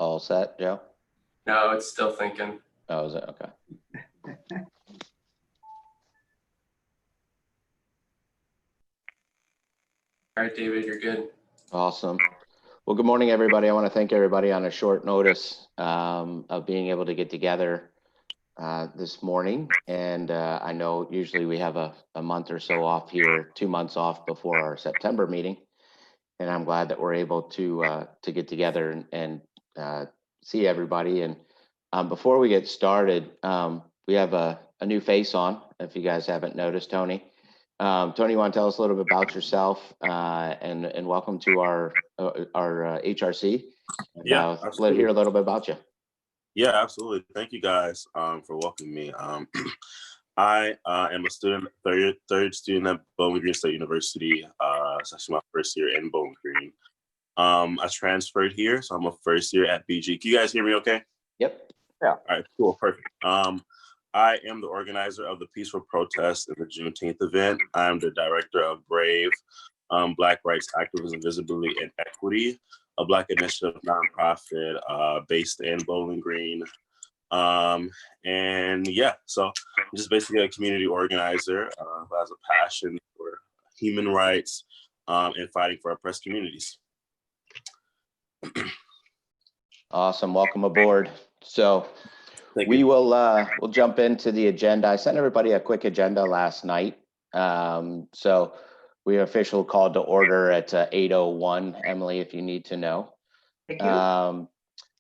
All set, Joe? No, it's still thinking. Oh, is it? Okay. All right, David, you're good. Awesome. Well, good morning, everybody. I want to thank everybody on a short notice of being able to get together this morning. And I know usually we have a month or so off here, 2 months off before our September meeting. And I'm glad that we're able to get together and see everybody. And before we get started, we have a new face on, if you guys haven't noticed, Tony. Tony, you want to tell us a little bit about yourself and welcome to our HRC. Yeah, let's hear a little bit about you. Yeah, absolutely. Thank you guys for welcoming me. I am a student, third student at Bowling Green State University. It's actually my first year in Bowling Green. I transferred here, so I'm a first year at BG. Can you guys hear me okay? Yep. Yeah. All right, cool, perfect. I am the organizer of the peaceful protest in the Juneteenth event. I'm the director of BRAVE, Black Rights Activism, Visibility, and Equity, a Black initiative nonprofit based in Bowling Green. And yeah, so I'm just basically a community organizer who has a passion for human rights and fighting for oppressed communities. Awesome. Welcome aboard. So we'll jump into the agenda. I sent everybody a quick agenda last night. So we are officially called to order at 8:01. Emily, if you need to know. Thank you.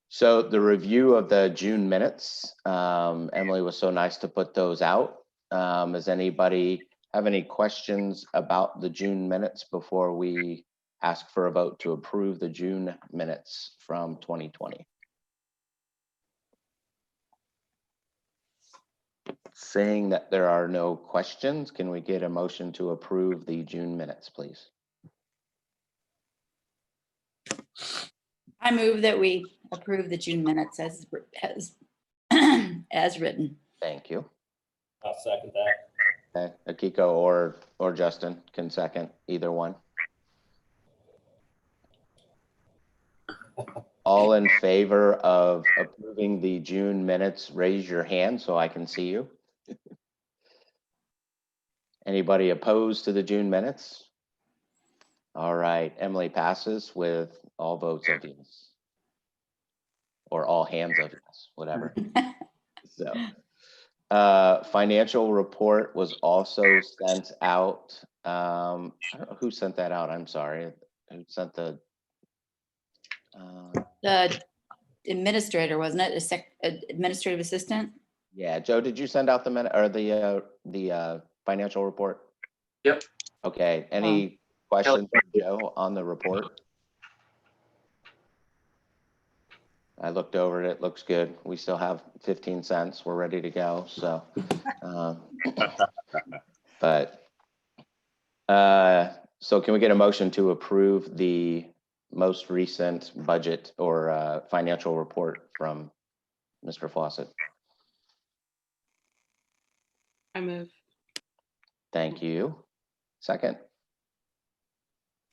So the review of the June minutes, Emily was so nice to put those out. Does anybody have any questions about the June minutes before we ask for a vote to approve the June minutes from 2020? Saying that there are no questions, can we get a motion to approve the June minutes, please? I move that we approve the June minutes as written. Thank you. I'll second that. Okay, Akiko or Justin can second either one. All in favor of approving the June minutes, raise your hand so I can see you. Anybody opposed to the June minutes? All right, Emily passes with all votes of yes. Or all hands of yes, whatever. So, financial report was also sent out. I don't know who sent that out. I'm sorry. Who sent the administrator, wasn't it? Administrative assistant? Yeah, Joe, did you send out the financial report? Yep. Okay. Any questions, Joe, on the report? I looked over it. It looks good. We still have 15 cents. We're ready to go. So, so can we get a motion to approve the most recent budget or financial report from Mr. Fawcett? I move. Thank you. Second.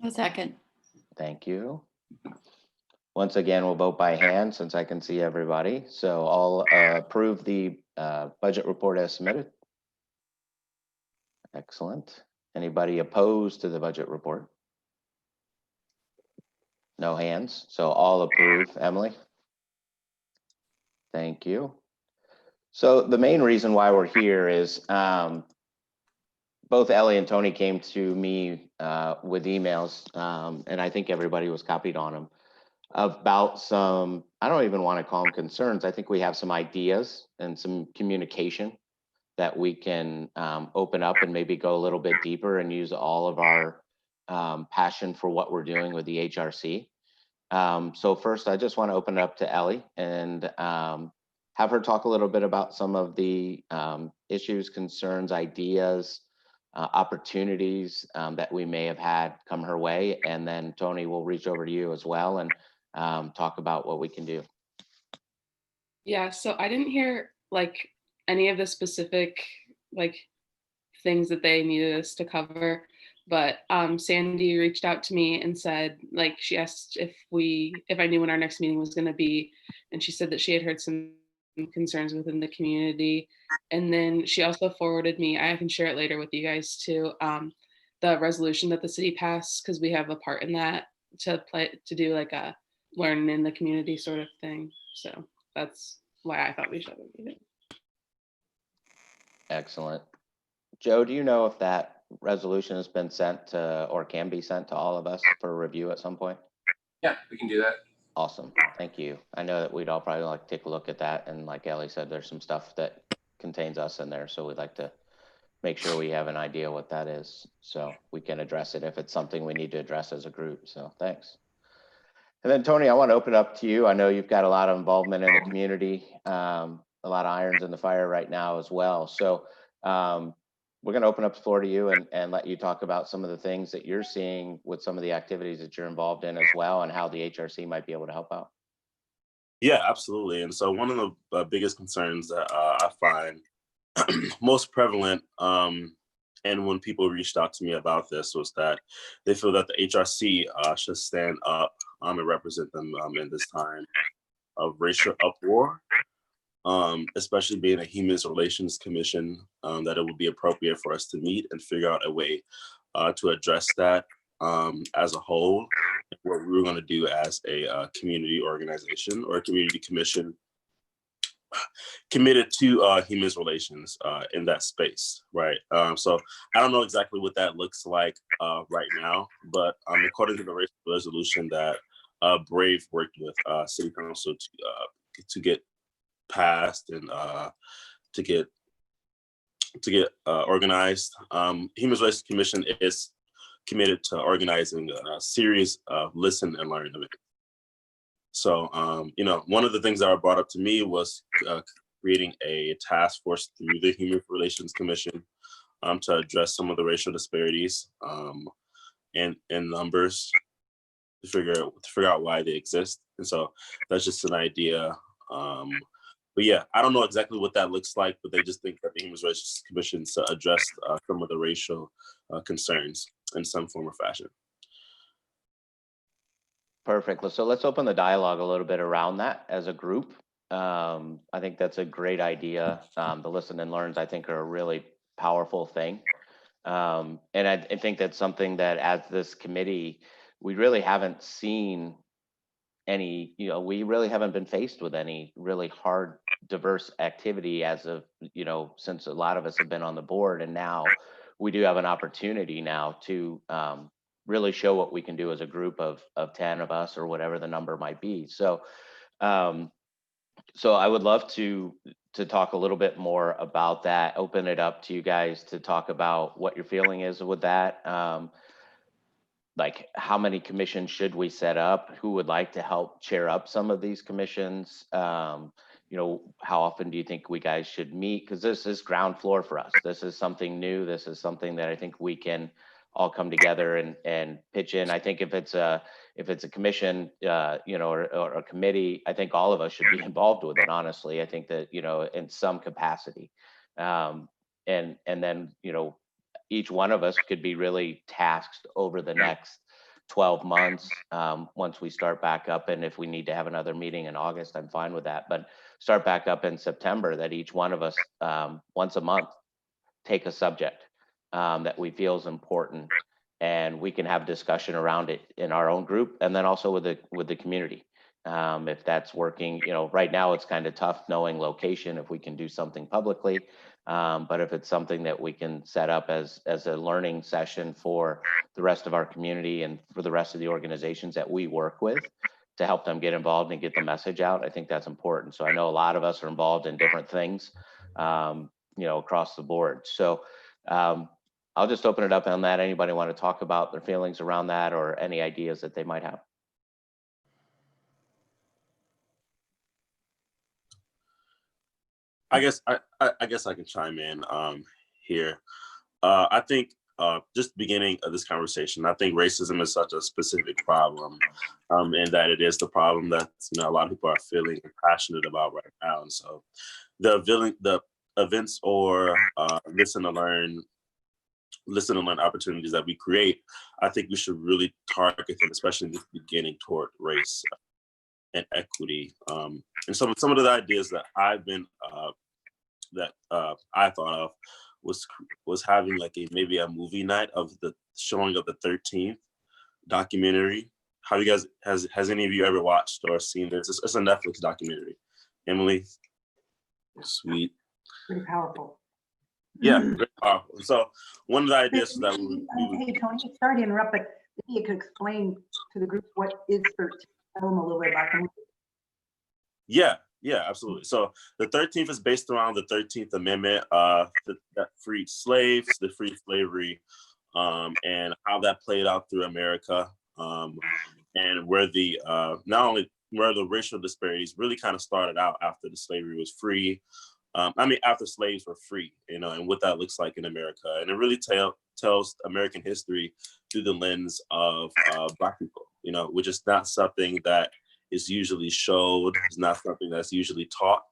A second. Thank you. Once again, we'll vote by hand since I can see everybody. So I'll approve the budget report as submitted. Excellent. Anybody opposed to the budget report? No hands. So all approve. Emily? Thank you. So the main reason why we're here is both Ellie and Tony came to me with emails, and I think everybody was copied on them, about some, I don't even want to call them concerns. I think we have some ideas and some communication that we can open up and maybe go a little bit deeper and use all of our passion for what we're doing with the HRC. So first, I just want to open it up to Ellie and have her talk a little bit about some of the issues, concerns, ideas, opportunities that we may have had come her way. And then Tony will reach over to you as well and talk about what we can do. Yeah, so I didn't hear like any of the specific like things that they needed us to cover, but Sandy reached out to me and said, like, she asked if I knew when our next meeting was going to be, and she said that she had heard some concerns within the community. And then she also forwarded me, I can share it later with you guys too, the resolution that the city passed, because we have a part in that to do like a learn in the community sort of thing. So that's why I thought we should have a meeting. Excellent. Joe, do you know if that resolution has been sent to, or can be sent to all of us for review at some point? Yeah, we can do that. Awesome. Thank you. I know that we'd all probably like to take a look at that. And like Ellie said, there's some stuff that contains us in there. So we'd like to make sure we have an idea what that is, so we can address it if it's something we need to address as a group. So thanks. And then Tony, I want to open up to you. I know you've got a lot of involvement in the community, a lot of irons in the fire right now as well. So we're going to open up the floor to you and let you talk about some of the things that you're seeing with some of the activities that you're involved in as well, and how the HRC might be able to help out. Yeah, absolutely. And so one of the biggest concerns that I find most prevalent, and when people reached out to me about this, was that they feel that the HRC should stand up and represent them in this time of racial uproar, especially being a Human Relations Commission, that it would be appropriate for us to meet and figure out a way to address that as a whole, what we were going to do as a community organization or a community commission committed to human relations in that space, right? So I don't know exactly what that looks like right now, but according to the racial resolution that Brave worked with City Council to get passed and to get organized, Human Relations Commission is committed to organizing a series of listen and learn events. So, one of the things that were brought up to me was creating a task force through the Human Relations Commission to address some of the racial disparities in numbers, to figure out why they exist. And so that's just an idea. But yeah, I don't know exactly what that looks like, but they just think that the Human Relations Commission to address some of the racial concerns in some form or fashion. Perfect. So let's open the dialogue a little bit around that as a group. I think that's a great idea. The listen and learns, I think, are a really powerful thing. And I think that's something that as this committee, we really haven't seen any, we really haven't been faced with any really hard, diverse activity as of, since a lot of us have been on the board. And now we do have an opportunity now to really show what we can do as a group of 10 of us or whatever the number might be. So so I would love to talk a little bit more about that, open it up to you guys to talk about what your feeling is with that. Like, how many commissions should we set up? Who would like to help chair up some of these commissions? How often do you think we guys should meet? Because this is ground floor for us. This is something new. This is something that I think we can all come together and pitch in. I think if it's a commission, or a committee, I think all of us should be involved with it. Honestly, I think that in some capacity, and then each one of us could be really tasked over the next 12 months once we start back up. And if we need to have another meeting in August, I'm fine with that. But start back up in September, that each one of us once a month take a subject that we feel is important, and we can have discussion around it in our own group, and then also with the community. If that's working, right now it's kind of tough knowing location, if we can do something publicly. But if it's something that we can set up as a learning session for the rest of our community and for the rest of the organizations that we work with, to help them get involved and get the message out, I think that's important. So I know a lot of us are involved in different things, across the board. So I'll just open it up on that. Anybody want to talk about their feelings around that or any ideas that they might have? I guess I can chime in here. I think just beginning of this conversation, I think racism is such a specific problem, and that it is the problem that a lot of people are feeling and passionate about right now. And so the events or listen to learn listen and learn opportunities that we create, I think we should really target them, especially in the beginning, toward race and equity. And some of the ideas that I've been I thought of was having like maybe a movie night of the showing of the 13th documentary. How you guys has any of you ever watched or seen this? It's a Netflix documentary. Emily, sweet. Pretty powerful. Yeah, very powerful. So one of the ideas that we would, Hey, Tony, sorry to interrupt, but maybe you could explain to the group what is 13. Tell them a little bit about them. yeah, absolutely. So the 13th is based around the 13th Amendment that freed slaves, the free slavery, and how that played out through America, and where the not only where the racial disparities really kind of started out after the slavery was free. After slaves were free, and what that looks like in America. And it really tells American history through the lens of Black people, which is not something that is usually showed, it's not something that's usually taught,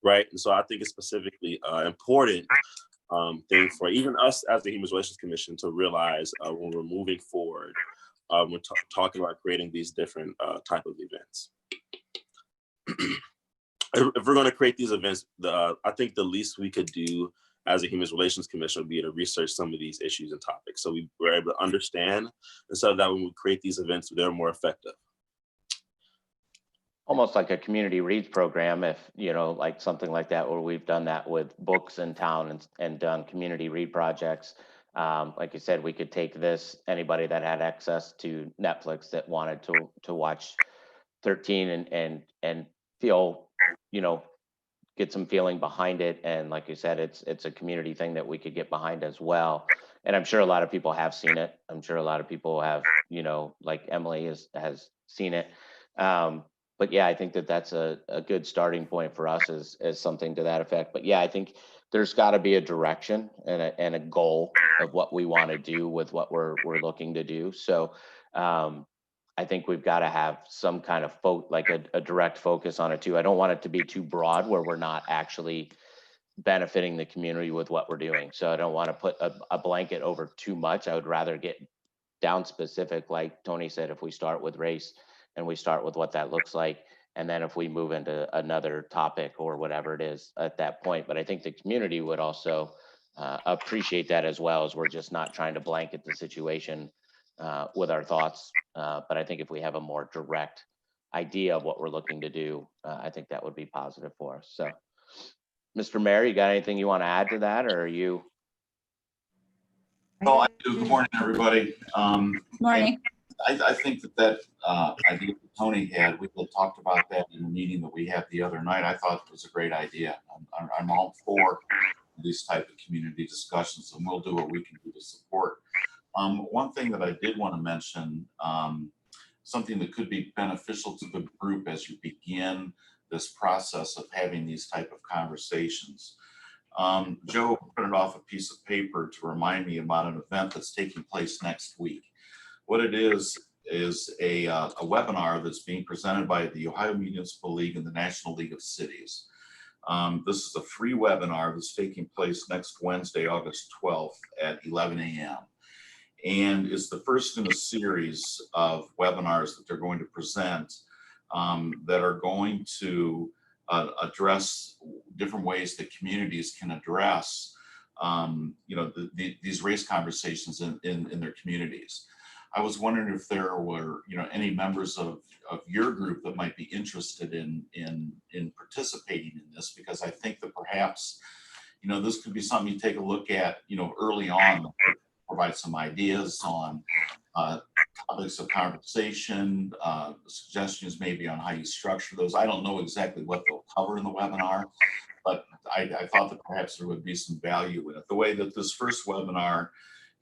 right? And so I think it's specifically important thing for even us as the Human Relations Commission to realize when we're moving forward, we're talking about creating these different type of events. If we're going to create these events, I think the least we could do as a Human Relations Commission would be to research some of these issues and topics, so we're able to understand, and so that when we create these events, they're more effective. Almost like a community reads program, if like something like that, where we've done that with books in town and done community read projects. Like you said, we could take this, anybody that had access to Netflix that wanted to watch 13 and feel, get some feeling behind it. And like you said, it's a community thing that we could get behind as well. And I'm sure a lot of people have seen it. I'm sure a lot of people have, like Emily has seen it. But yeah, I think that's a good starting point for us as something to that effect. But yeah, I think there's got to be a direction and a goal of what we want to do with what we're looking to do. So I think we've got to have some kind of like a direct focus on it too. I don't want it to be too broad where we're not actually benefiting the community with what we're doing. So I don't want to put a blanket over too much. I would rather get down specific, like Tony said, if we start with race and we start with what that looks like, and then if we move into another topic or whatever it is at that point. But I think the community would also appreciate that as well, as we're just not trying to blanket the situation with our thoughts. But I think if we have a more direct idea of what we're looking to do, I think that would be positive for us. So, Mr. Mayor, you got anything you want to add to that, or are you? Well, I do. Good morning, everybody. Morning. I think that idea that Tony had, we talked about that in the meeting that we had the other night. I thought it was a great idea. I'm all for these type of community discussions, and we'll do what we can do to support. One thing that I did want to mention, something that could be beneficial to the group as you begin this process of having these type of conversations. Joe printed off a piece of paper to remind me about an event that's taking place next week. What it is a webinar that's being presented by the Ohio Municipal League and the National League of Cities. This is a free webinar that's taking place next Wednesday, August 12th at 11 a.m. And it's the first in a series of webinars that they're going to present that are going to address different ways that communities can address these race conversations in their communities. I was wondering if there were any members of your group that might be interested in participating in this, because I think that perhaps this could be something you take a look at early on, provide some ideas on topics of conversation, suggestions maybe on how you structure those. I don't know exactly what they'll cover in the webinar, but I thought that perhaps there would be some value in it. The way that this first webinar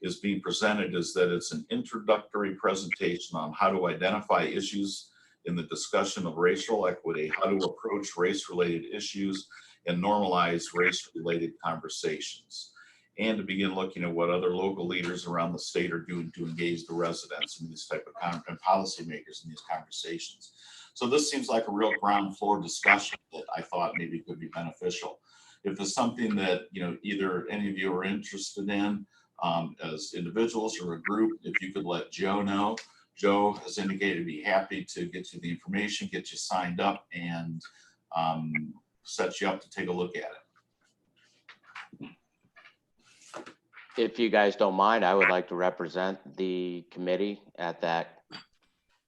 is being presented is that it's an introductory presentation on how to identify issues in the discussion of racial equity, how to approach race-related issues, and normalize race-related conversations, and to begin looking at what other local leaders around the state are doing to engage the residents in these type of and policymakers in these conversations. So this seems like a real ground floor discussion that I thought maybe could be beneficial. If there's something that either any of you are interested in, as individuals or a group, if you could let Joe know. Joe has indicated he'd be happy to get you the information, get you signed up, and set you up to take a look at it. If you guys don't mind, I would like to represent the committee at that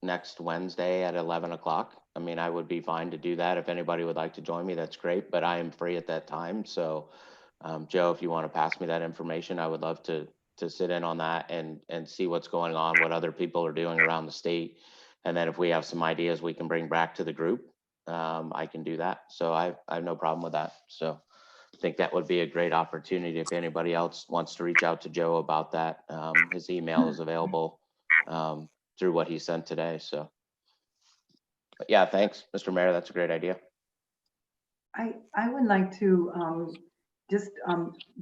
next Wednesday at 11 o'clock. I mean, I would be fine to do that. If anybody would like to join me, that's great, but I am free at that time. So Joe, if you want to pass me that information, I would love to sit in on that and see what's going on, what other people are doing around the state. And then if we have some ideas we can bring back to the group, I can do that. So I have no problem with that. So I think that would be a great opportunity if anybody else wants to reach out to Joe about that. His email is available through what he sent today. So, but yeah, thanks, Mr. Mayor. That's a great idea. I would like to just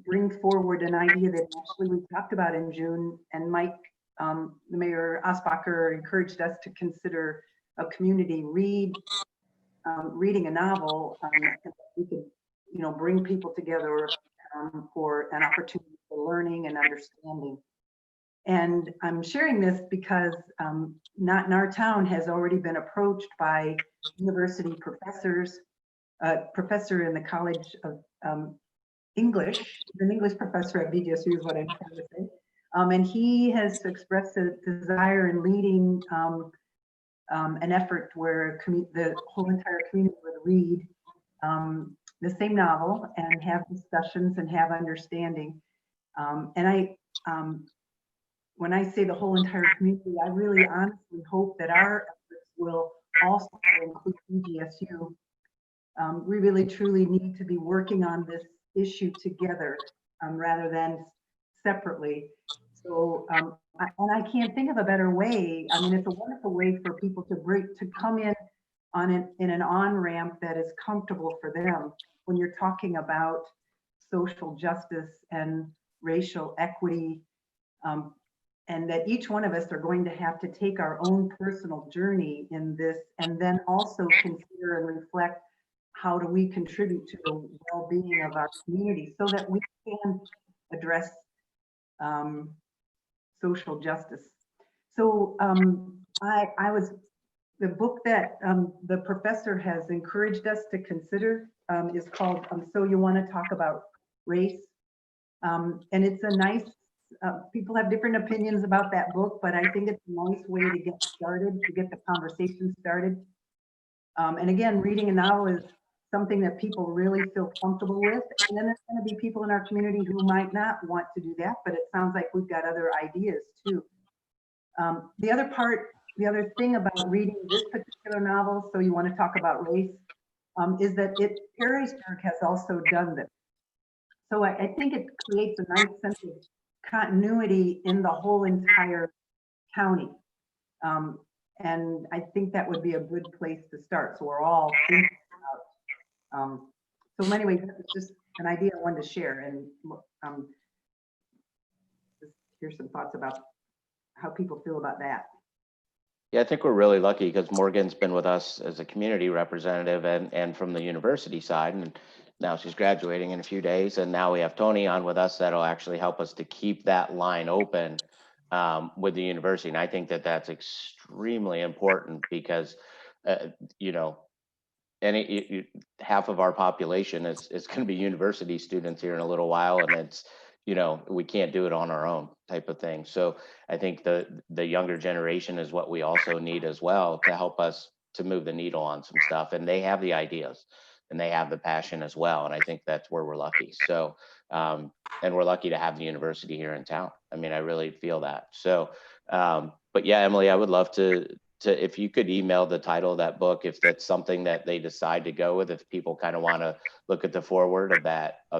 bring forward an idea that actually we talked about in June, and Mike, the Mayor Osbacher, encouraged us to consider a community reading a novel. We could, bring people together for an opportunity for learning and understanding. And I'm sharing this because Not in Our Town has already been approached by university professors, professor in the College of English, an English professor at BGSU is what I'm trying to say. And he has expressed a desire in leading an effort where the whole entire community would read the same novel and have discussions and have understanding. When I say the whole entire community, I really honestly hope that our efforts will also include BGSU. We really truly need to be working on this issue together rather than separately. So, and I can't think of a better way. I mean, it's a wonderful way for people to come in in an on-ramp that is comfortable for them when you're talking about social justice and racial equity, and that each one of us are going to have to take our own personal journey in this, and then also consider and reflect how do we contribute to the well-being of our community so that we can address social justice. So the book that the professor has encouraged us to consider is called So You Want to Talk About Race. And it's a nice, people have different opinions about that book, but I think it's a nice way to get started, to get the conversation started. And again, reading a novel is something that people really feel comfortable with. And then there's going to be people in our community who might not want to do that, but it sounds like we've got other ideas too. The other thing about reading this particular novel, So You Want to Talk About Race, is that Perrysburg has also done this. So I think it creates a nice sense of continuity in the whole entire county. And I think that would be a good place to start. So we're all thinking about, so anyway, it's just an idea I wanted to share, and just hear some thoughts about how people feel about that. Yeah, I think we're really lucky because Morgan's been with us as a community representative and from the university side, and now she's graduating in a few days. And now we have Tony on with us that'll actually help us to keep that line open with the university. And I think that that's extremely important because, half of our population is going to be university students here in a little while, and it's, we can't do it on our own type of thing. So I think the younger generation is what we also need as well to help us to move the needle on some stuff. And they have the ideas and they have the passion as well. And I think that's where we're lucky. So, and we're lucky to have the university here in town. I mean, I really feel that. So, but yeah, Emily, I would love to if you could email the title of that book, if that's something that they decide to go with, if people kind of want to look at the foreword of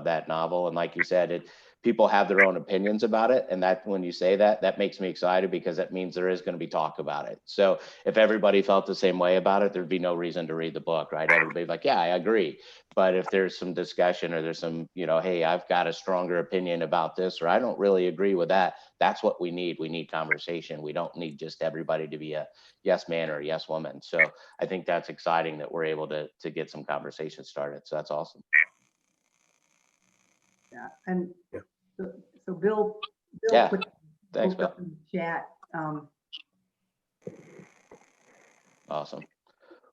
that novel. And like you said, people have their own opinions about it. And that when you say that makes me excited because that means there is going to be talk about it. So if everybody felt the same way about it, there'd be no reason to read the book, right? Everybody's like, yeah, I agree. But if there's some discussion or there's some, hey, I've got a stronger opinion about this, or I don't really agree with that, that's what we need. We need conversation. We don't need just everybody to be a yes man or a yes woman. So I think that's exciting that we're able to get some conversation started. So that's awesome. Yeah, and so Bill, Bill Yeah. put Thanks, both Bill. up in the chat. Awesome.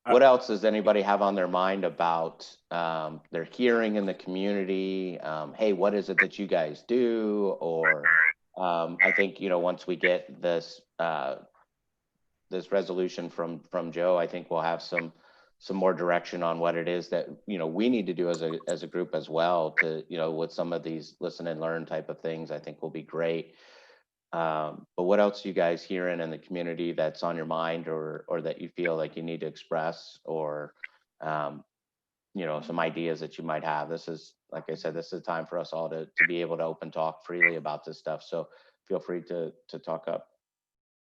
What else does anybody have on their mind about their hearing in the community? Hey, what is it that you guys do? Or I think, you know, once we get this this resolution from Joe, I think we'll have some more direction on what it is that, you know, we need to do as a group as well to, you know, with some of these listen and learn type of things, I think will be great. But what else you guys hearing in the community that's on your mind or that you feel like you need to express or, you know, some ideas that you might have? This is, like I said, this is a time for us all to be able to open talk freely about this stuff. So feel free to talk up.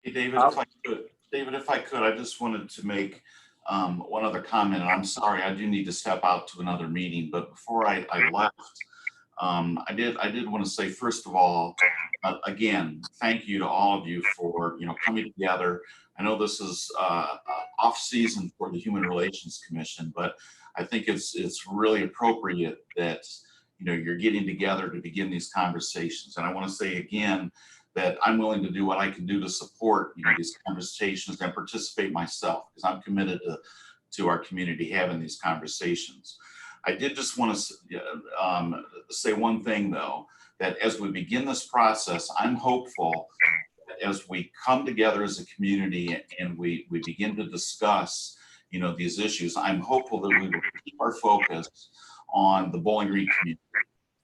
Hey, David, if I could, I just wanted to make one other comment, and I'm sorry, I do need to step out to another meeting, but before I left, I did want to say, first of all, again, thank you to all of you for, you know, coming together. I know this is off season for the Human Relations Commission, but I think it's really appropriate that, you know, you're getting together to begin these conversations. And I want to say again that I'm willing to do what I can do to support, you know, these conversations and participate myself, because I'm committed to our community having these conversations. I did just want to say one thing, though, that as we begin this process, I'm hopeful that as we come together as a community and we begin to discuss, you know, these issues, I'm hopeful that we will keep our focus on the Bowling Green community.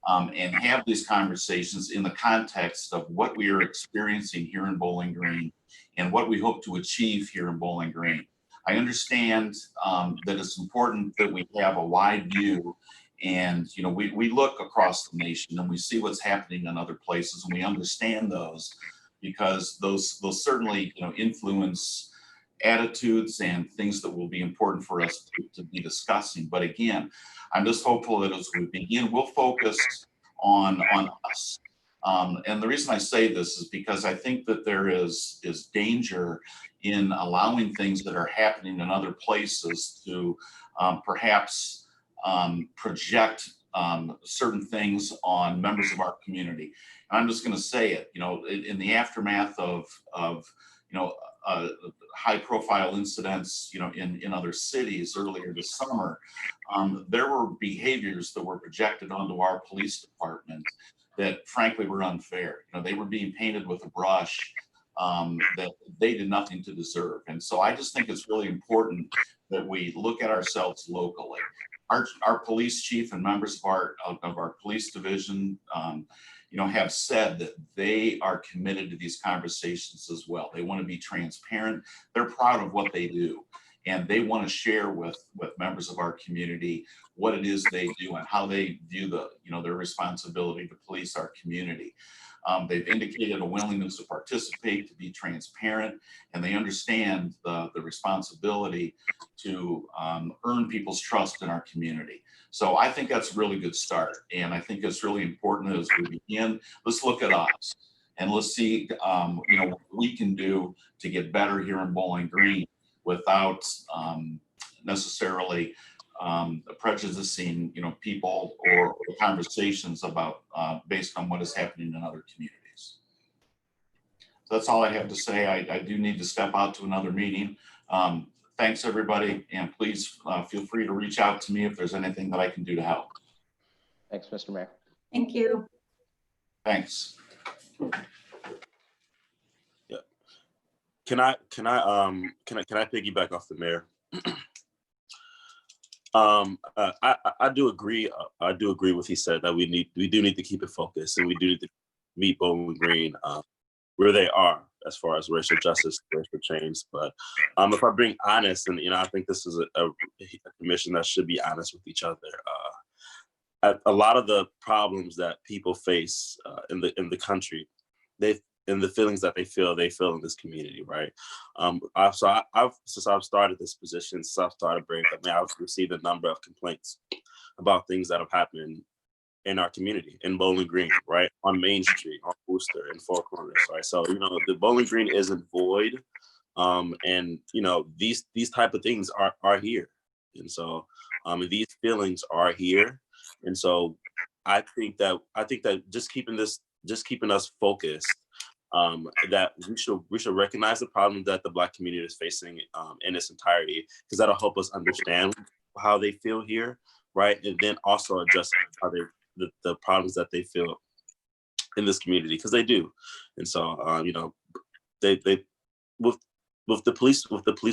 And have these conversations in the context of what we are experiencing here in Bowling Green and what we hope to achieve here in Bowling Green. I understand that it's important that we have a wide view, and you know, we look across the nation and we see what's happening in other places, and we understand those because those certainly, you know, influence attitudes and things that will be important for us to be discussing. But again, I'm just hopeful that as we begin, we'll focus on us. And the reason I say this is because I think that there is danger in allowing things that are happening in other places to perhaps project certain things on members of our community. And I'm just going to say it, you know, in the aftermath of you know, high profile incidents, you know, in other cities earlier this summer, there were behaviors that were projected onto our police department that frankly were unfair. You know, they were being painted with a brush that they did nothing to deserve. And so I just think it's really important that we look at ourselves locally. Our police chief and members of our police division, you know, have said that they are committed to these conversations as well. They want to be transparent. They're proud of what they do, and they want to share with members of our community what it is they do and how they view their responsibility to police our community. They've indicated a willingness to participate, to be transparent, and they understand the responsibility to earn people's trust in our community. So I think that's a really good start. And I think it's really important as we begin, let's look at us and let's see, you know, what we can do to get better here in Bowling Green without necessarily prejudicing, you know, people or conversations about based on what is happening in other communities. So that's all I have to say. I do need to step out to another meeting. Thanks, everybody, and please feel free to reach out to me if there's anything that I can do to help. Thanks, Mr. Mayor. Thank you. Thanks. Yeah. Can I piggyback off the mayor? I do agree. I do agree with what he said that we do need to keep it focused, and we do need to meet Bowling Green where they are as far as racial justice, racial change. But if I bring honest, and you know, I think this is a commission that should be honest with each other. A lot of the problems that people face in the country, and the feelings that they feel in this community, right? Since I've started this position, since I've started bringing up, I've received a number of complaints about things that have happened in our community, in Bowling Green, right? On Main Street, on Worcester, in Four Corners, right? So, you know, the Bowling Green isn't void. And, you know, these type of things are here. And so these feelings are here. And so I think that just keeping this just keeping us focused. That we should recognize the problem that the Black community is facing in its entirety, because that'll help us understand how they feel here, right? And then also address how the problems that they feel in this community, because they do. And so you know, they with the police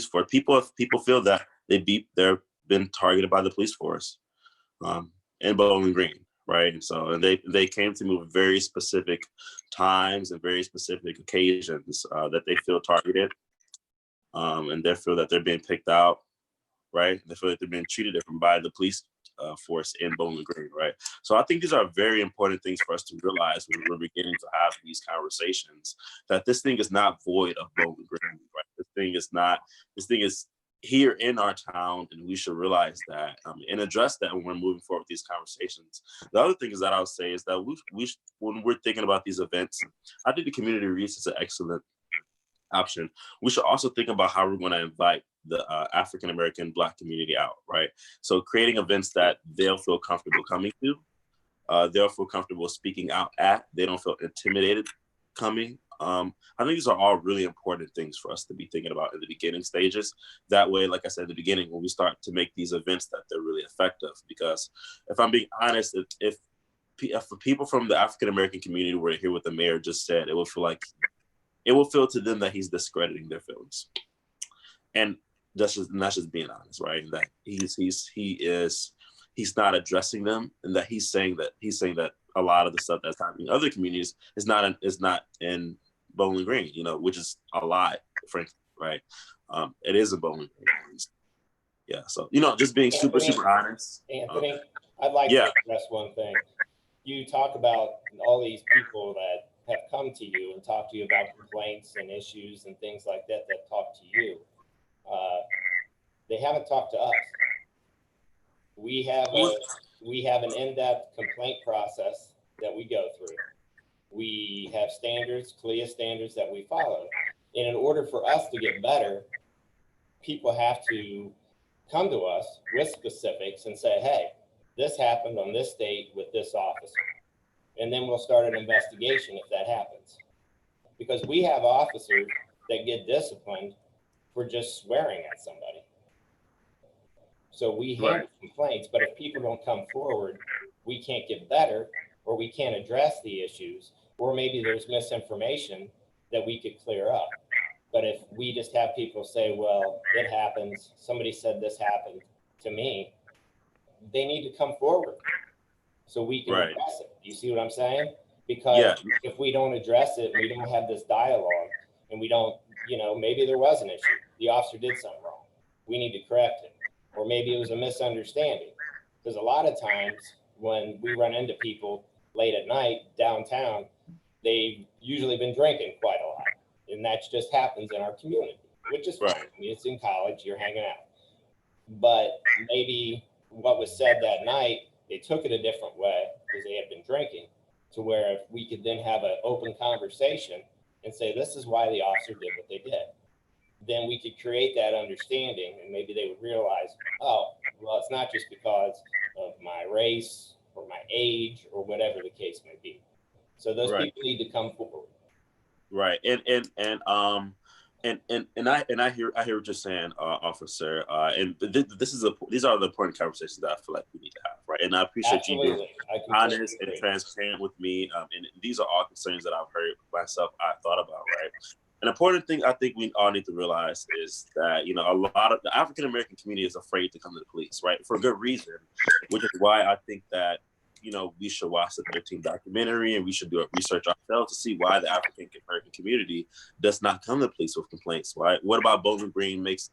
force, people feel that they're been targeted by the police force in Bowling Green, right? And so they came to me with very specific times and very specific occasions that they feel targeted, and they feel that they're being picked out, right? They feel like they're being treated different by the police force in Bowling Green, right? So I think these are very important things for us to realize when we're beginning to have these conversations, that this thing is not void of Bowling Green, right? This thing is here in our town, and we should realize that and address that when we're moving forward with these conversations. The other thing is that I would say is that when we're thinking about these events, I think the community reach is an excellent option. We should also think about how we're going to invite the African American Black community out, right? So creating events that they'll feel comfortable coming to, they'll feel comfortable speaking out at, they don't feel intimidated coming. I think these are all really important things for us to be thinking about in the beginning stages. That way, like I said at the beginning, when we start to make these events, that they're really effective. Because if I'm being honest, if people from the African American community were to hear what the mayor just said, it will feel to them that he's discrediting their feelings. And that's just being honest, right? And that he's not addressing them, and that he's saying that a lot of the stuff that's happening in other communities is not in Bowling Green, you know, which is a lie, frankly, right? It is in Bowling Green. Yeah, so, you know, just being super honest. Anthony, I'd like to address one thing. You talk about all these people that have come to you and talked to you about complaints and issues and things like that talk to you. They haven't talked to us. We have an in-depth complaint process that we go through. We have standards, CLIA standards that we follow. And in order for us to get better, people have to come to us with specifics and say, hey, this happened on this date with this officer. And then we'll start an investigation if that happens. Because we have officers that get disciplined for just swearing at somebody. So we handle complaints, but if people don't come forward, we can't get better, or we can't address the issues, or maybe there's misinformation that we could clear up. But if we just have people say, well, it happens, somebody said this happened to me, they need to come forward so we can address it. You see what I'm saying? Because if we don't address it, we don't have this dialogue, and we don't, you know, maybe there was an issue. The officer did something wrong. We need to correct it. Or maybe it was a misunderstanding. Because a lot of times when we run into people late at night downtown, they've usually been drinking quite a lot. And that just happens in our community, which is fine. I mean, it's in college, you're hanging out. But maybe what was said that night, they took it a different way because they had been drinking, to where if we could then have an open conversation and say, this is why the officer did what they did, then we could create that understanding, and maybe they would realize, oh, well, it's not just because of my race or my age or whatever the case may be. So those people need to come forward. Right. And I hear what you're saying, officer. And these are the important conversations that I feel like we need to have, right? And I appreciate you being honest and transparent with me. And these are all concerns that I've heard myself, I thought about, right? An important thing I think we all need to realize is that, you know, a lot of the African American community is afraid to come to the police, right? For good reason, which is why I think that, you know, we should watch the 13 documentary, and we should do a research ourselves to see why the African American community does not come to the police with complaints, right? What about Bowling Green makes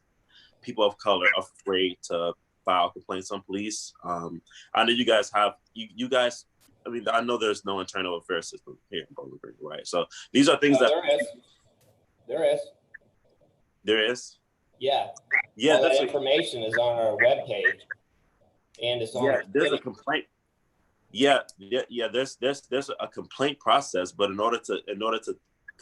people of color afraid to file complaints on police? I know you guys have, you guys, I mean, I know there's no internal affairs system here in Bowling Green, right? So these are things that— There is. There is? Yeah. Yeah, all that information is on our webpage, and it's on. There's a complaint. There's a complaint process, but in order to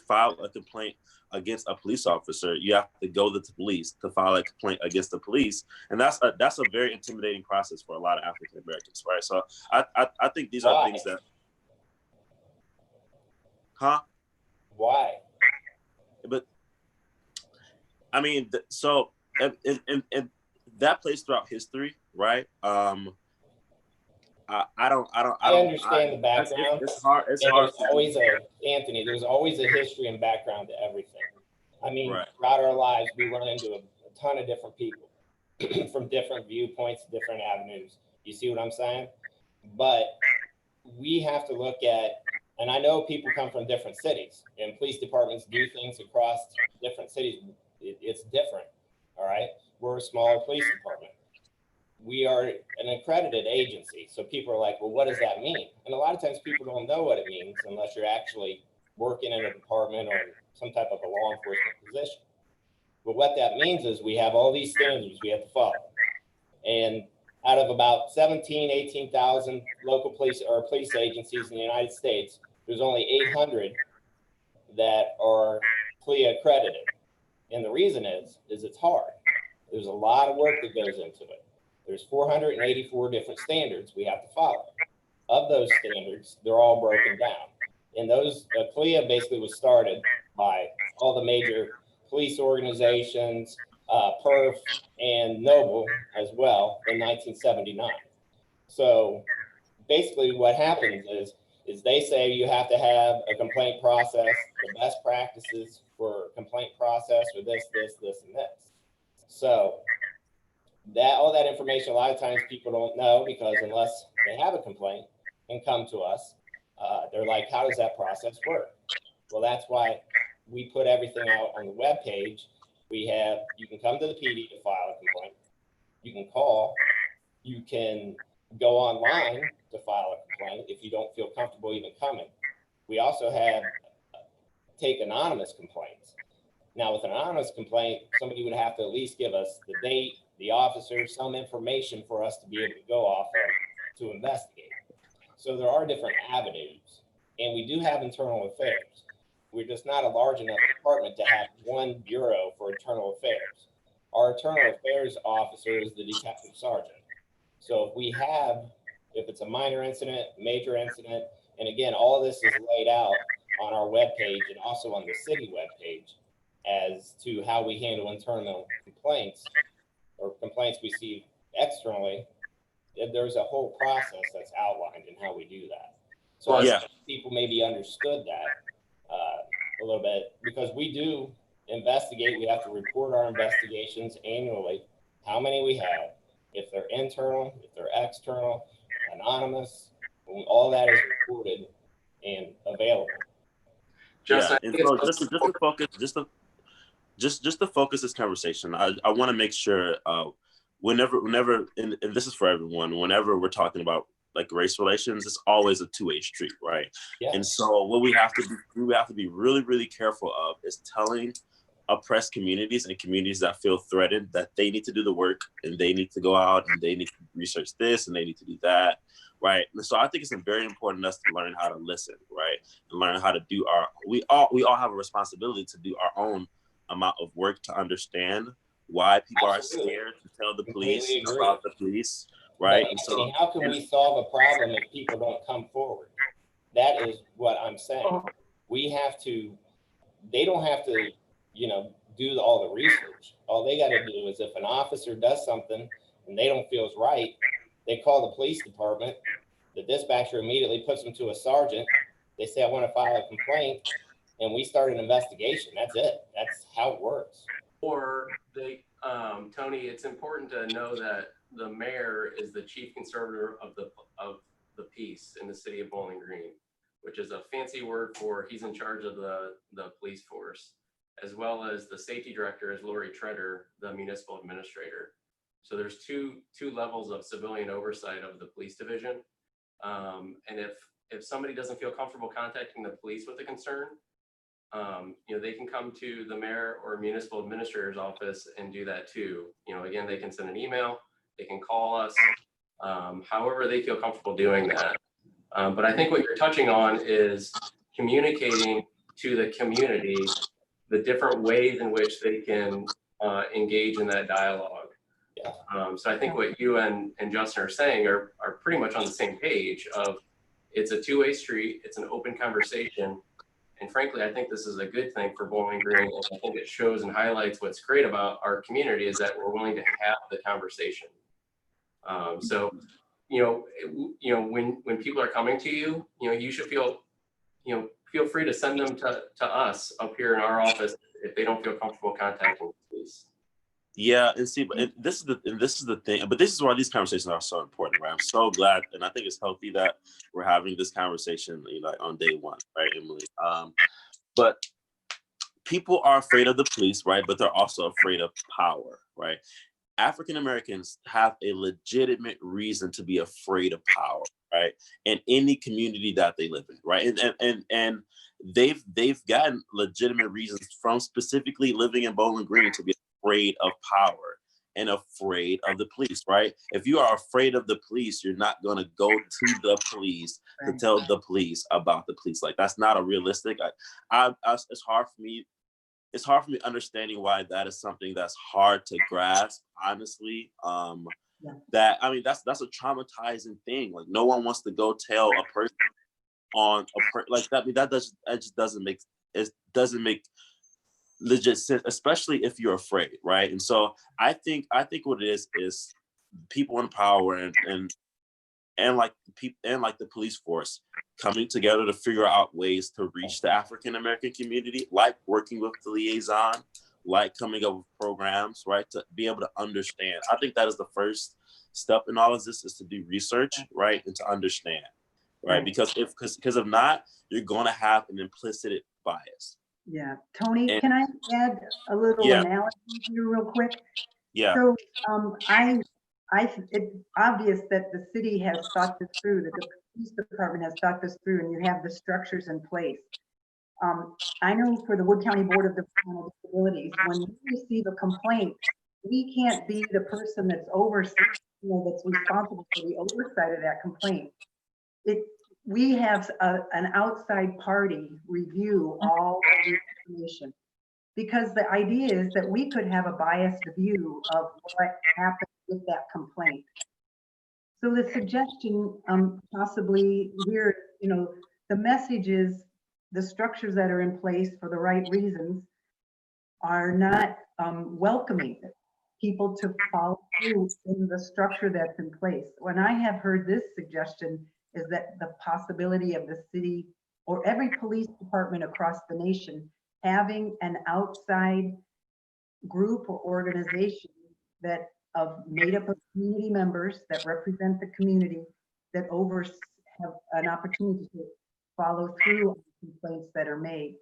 file a complaint against a police officer, you have to go to the police to file a complaint against the police, and that's a very intimidating process for a lot of African Americans, right? So I think these are things that— Huh? Why? But I mean, so and that plays throughout history, right? I understand the background. It's hard. It's And hard. there's always Anthony, there's always a history and background to everything. I mean, Right. throughout our lives, we run into a ton of different people from different viewpoints, different avenues. You see what I'm saying? But we have to look at, and I know people come from different cities and police departments do things across different cities. It's different. All right. We're a smaller police department. We are an accredited agency. So people are like, well, what does that mean? And a lot of times people don't know what it means unless you're actually working in a department or some type of a law enforcement position. But what that means is we have all these standards we have to follow. And out of about 17, 18,000 local police or police agencies in the United States, there's only 800 that are CLIA accredited. And the reason is it's hard. There's a lot of work that goes into it. There's 484 different standards we have to follow. Of those standards, they're all broken down. And those, CLIA basically was started by all the major police organizations, PERF and Noble as well in 1979. So basically what happens is they say you have to have a complaint process, the best practices for complaint process for this, and this. So that all that information, a lot of times people don't know because unless they have a complaint and come to us, they're like, how does that process work? Well, that's why we put everything out on the web page. We have, you can come to the PD to file a complaint. You can call, you can go online to file a complaint if you don't feel comfortable even coming. We also have take anonymous complaints. Now with an anonymous complaint, somebody would have to at least give us the date, the officer, some information for us to be able to go off of to investigate. So there are different avenues, and we do have internal affairs. We're just not a large enough department to have one bureau for internal affairs. Our internal affairs officer is the detective sergeant. So if it's a minor incident, major incident, and again, all of this is laid out on our webpage and also on the city webpage as to how we handle internal complaints or complaints we see externally. There's a whole process that's outlined in how we do that. So Yeah. people maybe understood that a little bit because we do investigate. We have to report our investigations annually, how many we have, if they're internal, if they're external, anonymous, all that is reported and available. Yeah, Justin, and so just to focus this conversation, I want to make sure whenever and this is for everyone, whenever we're talking about like race relations, it's always a two-way street, right? Yeah. And so what we have to be really, really careful of is telling oppressed communities and communities that feel threatened that they need to do the work and they need to go out and they need to research this and they need to do that, right? And so I think it's very important us to learn how to listen, right? And learn how to do we all have a responsibility to do our own amount of work to understand why people Absolutely. are scared to tell the police Completely agree. about the police, right? But And Anthony, so how can we solve a problem if people don't come forward? That is what I'm saying. We have to, they don't have to, do all the research. All they got to do is if an officer does something and they don't feel is right, they call the police department. The dispatcher immediately puts them to a sergeant. They say, I want to file a complaint, and we start an investigation. That's it. That's how it works. Or Tony, it's important to know that the mayor is the chief conservator of the peace in the city of Bowling Green, which is a fancy word for he's in charge of the police force, as well as the safety director is Lori Treader, the municipal administrator. So there's two levels of civilian oversight of the police division. And if somebody doesn't feel comfortable contacting the police with a concern, they can come to the mayor or municipal administrator's office and do that too. Again, they can send an email, they can call us, however they feel comfortable doing that. But I think what you're touching on is communicating to the community the different ways in which they can engage in that dialogue. Yeah. So I think what you and Justin are saying are pretty much on the same page of it's a two-way street, it's an open conversation. And frankly, I think this is a good thing for Bowling Green. And I think it shows and highlights what's great about our community is that we're willing to have the conversation. So, when people are coming to you, you should feel free to send them to us up here in our office if they don't feel comfortable contacting the police. Yeah, and see, but this is the thing. But this is why these conversations are so important, right? I'm so glad, and I think it's healthy that we're having this conversation, like on day one, right, Emily? But people are afraid of the police, right? But they're also afraid of power, right? African Americans have a legitimate reason to be afraid of power, right? In any community that they live in, right? And they've gotten legitimate reasons from specifically living in Bowling Green to be afraid of power and afraid of the police, right? If you are afraid of the police, you're not going to go to the police to tell the police about the police. Like, that's not a realistic. It's hard for me. It's hard for me understanding why that is something that's hard to grasp, honestly. That's a traumatizing thing. Like, no one wants to go tell a person like that. I mean, that just doesn't make legit sense, especially if you're afraid, right? And so I think what it is people in power and like the police force coming together to figure out ways to reach the African American community, like working with the liaison, like coming up with programs, right, to be able to understand. I think that is the first step in all of this, is to do research, right, and to understand, right? Because if not, you're going to have an implicit bias. Yeah, Tony, And, can I add a little analogy here real quick? Yeah. So it's obvious that the city has thought this through, that the police department has thought this through, and you have the structures in place. I know for the Wood County Board of Developmental Disabilities, when we receive a complaint, we can't be the person that's that's responsible for the oversight of that complaint. We have an outside party review all of the information, because the idea is that we could have a biased view of what happened with that complaint. So the suggestion possibly here, the message is the structures that are in place for the right reasons are not welcoming people to follow through in the structure that's in place. When I have heard this suggestion is that the possibility of the city or every police department across the nation having an outside group or organization that made up of community members that represent the community, that have an opportunity to follow through on complaints that are made.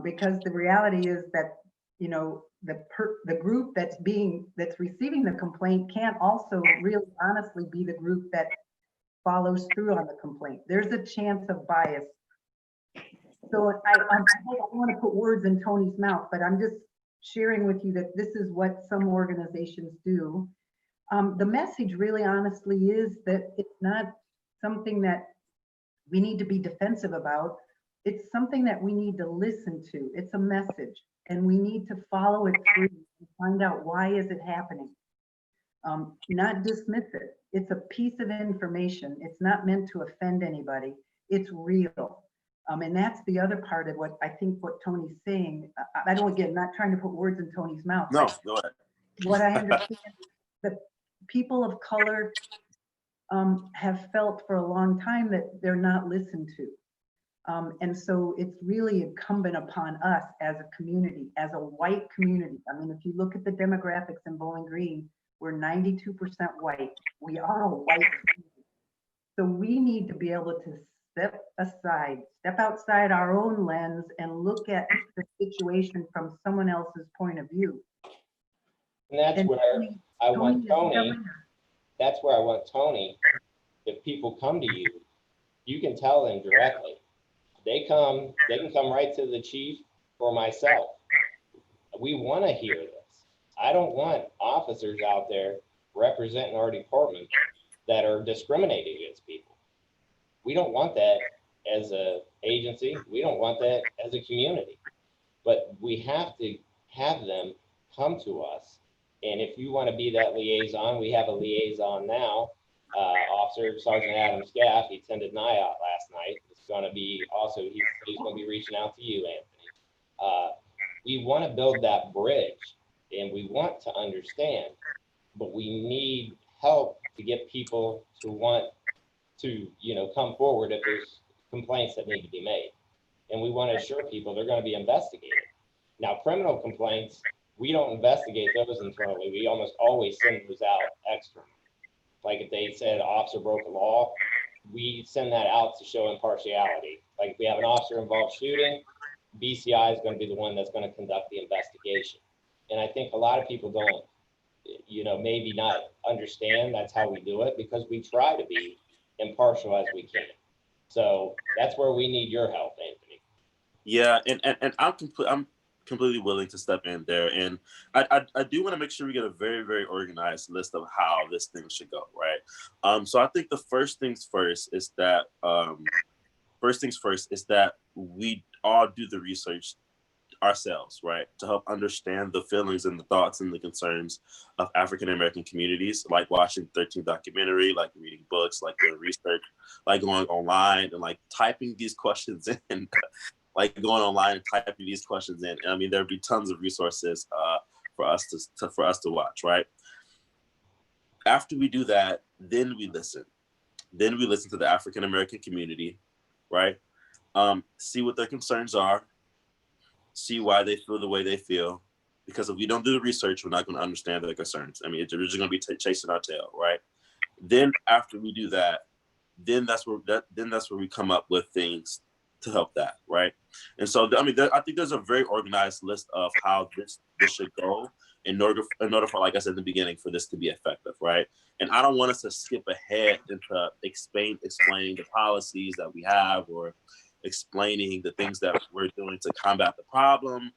Because the reality is that, the group that's receiving the complaint can't also really honestly be the group that follows through on the complaint. There's a chance of bias. So I don't want to put words in Tony's mouth, but I'm just sharing with you that this is what some organizations do. The message really honestly is that it's not something that we need to be defensive about. It's something that we need to listen to. It's a message, and we need to follow it through and find out why is it happening. Not dismiss it. It's a piece of information. It's not meant to offend anybody. It's real. And that's the other part of what I think what Tony's saying. I don't, again, not trying to put words in Tony's mouth. No, go ahead. What I understand is that people of color have felt for a long time that they're not listened to. And so it's really incumbent upon us as a community, as a white community. I mean, if you look at the demographics in Bowling Green, we're 92% white. We are a white community. So we need to be able to step outside our own lens and look at the situation from someone else's point of view. And that's where I want Tony. That's where I want Tony. If people come to you, you can tell them directly. They can come right to the chief or myself. We want to hear this. I don't want officers out there representing our department that are discriminating against people. We don't want that as an agency. We don't want that as a community. But we have to have them come to us. And if you want to be that liaison, we have a liaison now. Officer Sergeant Adam Scaff, he attended NIOT last night. It's going to be also, he's going to be reaching out to you, Anthony. We want to build that bridge, and we want to understand, but we need help to get people to want to, come forward if there's complaints that need to be made. And we want to assure people they're going to be investigated. Now, criminal complaints, we don't investigate those internally. We almost always send those out externally. Like if they said officer broke a law, we send that out to show impartiality. Like if we have an officer involved shooting, BCI is going to be the one that's going to conduct the investigation. And I think a lot of people don't, maybe not understand that's how we do it, because we try to be impartial as we can. So that's where we need your help, Anthony. Yeah, and I'm completely willing to step in there, and I do want to make sure we get a very, very organized list of how this thing should go, right? So I think the first things first is that we all do the research ourselves, right, to help understand the feelings and the thoughts and the concerns of African American communities, like watching 13 documentary, like reading books, like doing research, like going online and like typing these questions in, like going online and typing these questions in. And I mean, there'd be tons of resources for us to watch, right? After we do that, then we listen. Then we listen to the African American community, right? See what their concerns are. See why they feel the way they feel, because if we don't do the research, we're not going to understand their concerns. I mean, we're just going to be chasing our tail, right? Then after we do that, then that's where we come up with things to help that, right? And so, I mean, I think there's a very organized list of how this should go in order for, like I said in the beginning, for this to be effective, right? And I don't want us to skip ahead into explaining the policies that we have, or explaining the things that we're doing to combat the problem,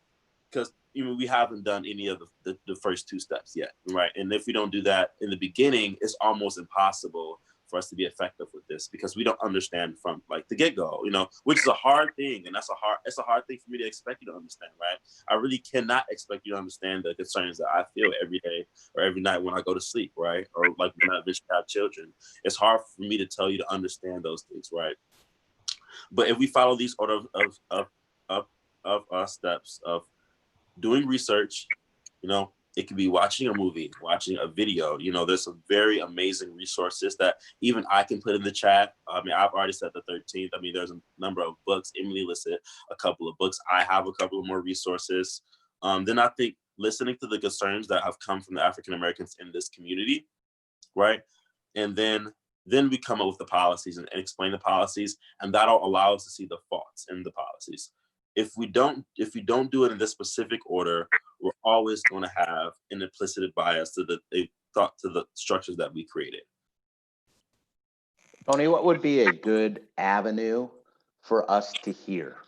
because we haven't done any of the first two steps yet, right? And if we don't do that in the beginning, it's almost impossible for us to be effective with this, because we don't understand from like the get-go, which is a hard thing, and it's a hard thing for me to expect you to understand, right? I really cannot expect you to understand the concerns that I feel every day or every night when I go to sleep, right? Or like when I eventually have children. It's hard for me to tell you to understand those things, right? But if we follow these order of steps of doing research, it could be watching a movie, watching a video. There's some very amazing resources that even I can put in the chat. I mean, I've already said the 13th. I mean, there's a number of books. Emily listed a couple of books. I have a couple of more resources. Then I think listening to the concerns that have come from the African Americans in this community, right? And then we come up with the policies and explain the policies, and that'll allow us to see the faults in the policies. If we don't do it in this specific order, we're always going to have an implicit bias to the structures that we created. Tony, what would be a good avenue for us to hear?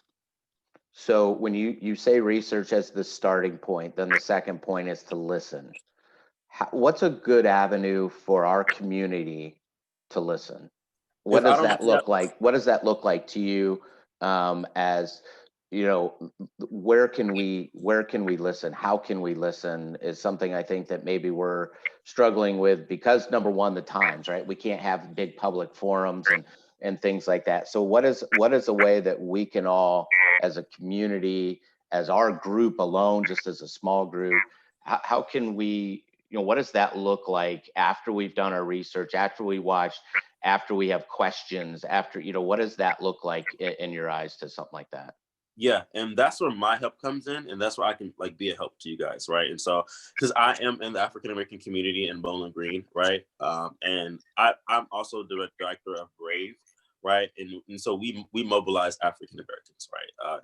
So when you say research as the starting point, then the second point is to listen. What's a good avenue for our community to listen? What does that look like? What does that look like to you? As where can we listen? How can we listen is something I think that maybe we're struggling with, because number one, the times, right? We can't have big public forums and things like that. So what is a way that we can all, as a community, as our group alone, just as a small group, how can we, what does that look like after we've done our research, after we watched, after we have questions, after, what does that look like in your eyes to something like that? Yeah, and that's where my help comes in, and that's where I can be a help to you guys, right? And so, because I am in the African American community in Bowling Green, right? And I'm also the director of Brave, right? And so we mobilize African Americans, right?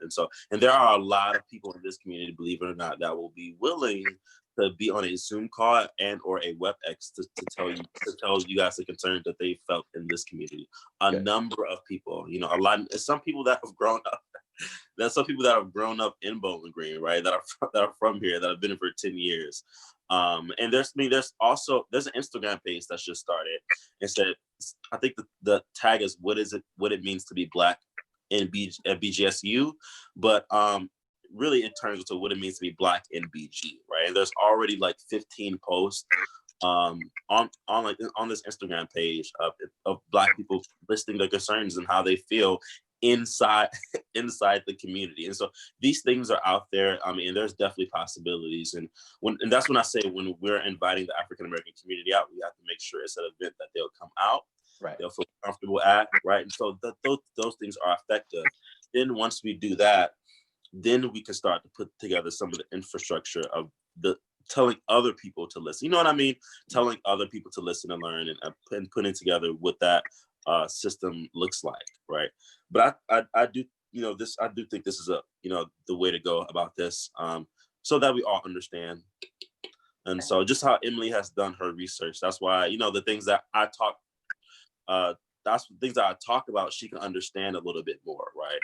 And there are a lot of people in this community, believe it or not, that will be willing to be on a Zoom call and or a WebEx to tell you guys the concerns that they felt in this community. A number of people, some people that have grown up. There's some people that have grown up in Bowling Green, right? That are from here, that have been here for 10 years. And there's an Instagram page that's just started. It said, I think the tag is what it means to be Black in BGSU, but really it turns into what it means to be Black in BG, right? And there's already like 15 posts on this Instagram page of Black people listing their concerns and how they feel inside inside the community. And so these things are out there. I mean, and there's definitely possibilities. And that's when I say, when we're inviting the African American community out, we have to make sure it's an event that they'll come out, Right. they'll feel comfortable at, right? And so those things are effective. Then once we do that, then we can start to put together some of the infrastructure of the telling other people to listen. You know what I mean? Telling other people to listen and learn, and putting together what that system looks like, right? But I do, I do think this is the way to go about this, so that we all understand. And so just how Emily has done her research, that's why, the things that I talk, that's the things that I talk about, she can understand a little bit more, right?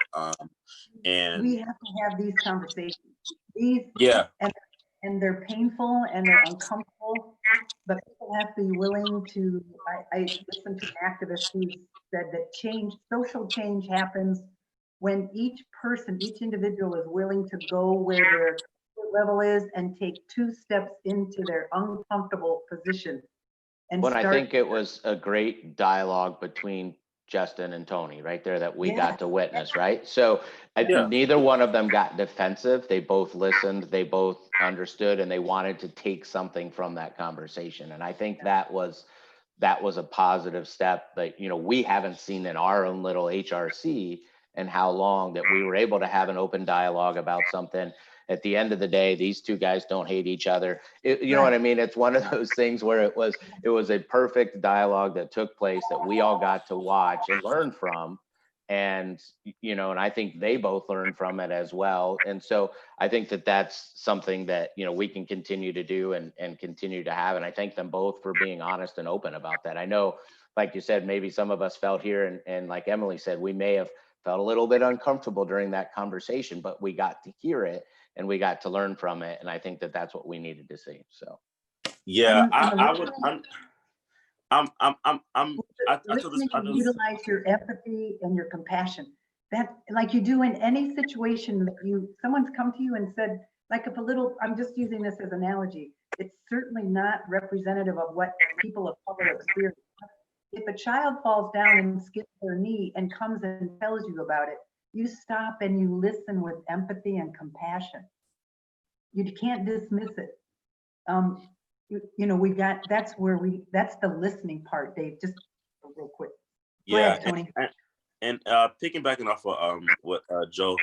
And We have to have these conversations. These, yeah, and they're painful and they're uncomfortable, but people have to be willing to, I listened to an activist who said that social change happens when each person, each individual is willing to go where their comfort level is and take 2 steps into their uncomfortable position. And Well, I think it was a great dialogue between Justin and Tony right there that we got to witness, right? So neither one of them got defensive. They both listened, they both understood, and they wanted to take something from that conversation. And I think that was a positive step that, we haven't seen in our own little HRC, and how long that we were able to have an open dialogue about something. At the end of the day, these 2 guys don't hate each other. You know what I mean? It's one of those things where it was a perfect dialogue that took place that we all got to watch and learn from. And, and I think they both learned from it as well. And so I think that that's something that, we can continue to do and continue to have. And I thank them both for being honest and open about that. I know, like you said, maybe some of us felt here, and like Emily said, we may have felt a little bit uncomfortable during that conversation, but we got to hear it and we got to learn from it. And I think that that's what we needed to see. So, yeah, listening and utilize your empathy and your compassion. That, like you do in any situation that someone's come to you and said, like if I'm just using this as an analogy, it's certainly not representative of what people of color experience. If a child falls down and skids their knee and comes and tells you about it, you stop and you listen with empathy and compassion. You can't dismiss it. That's the listening part, Dave, just real quick. Go ahead, Tony. And piggybacking off of what Joe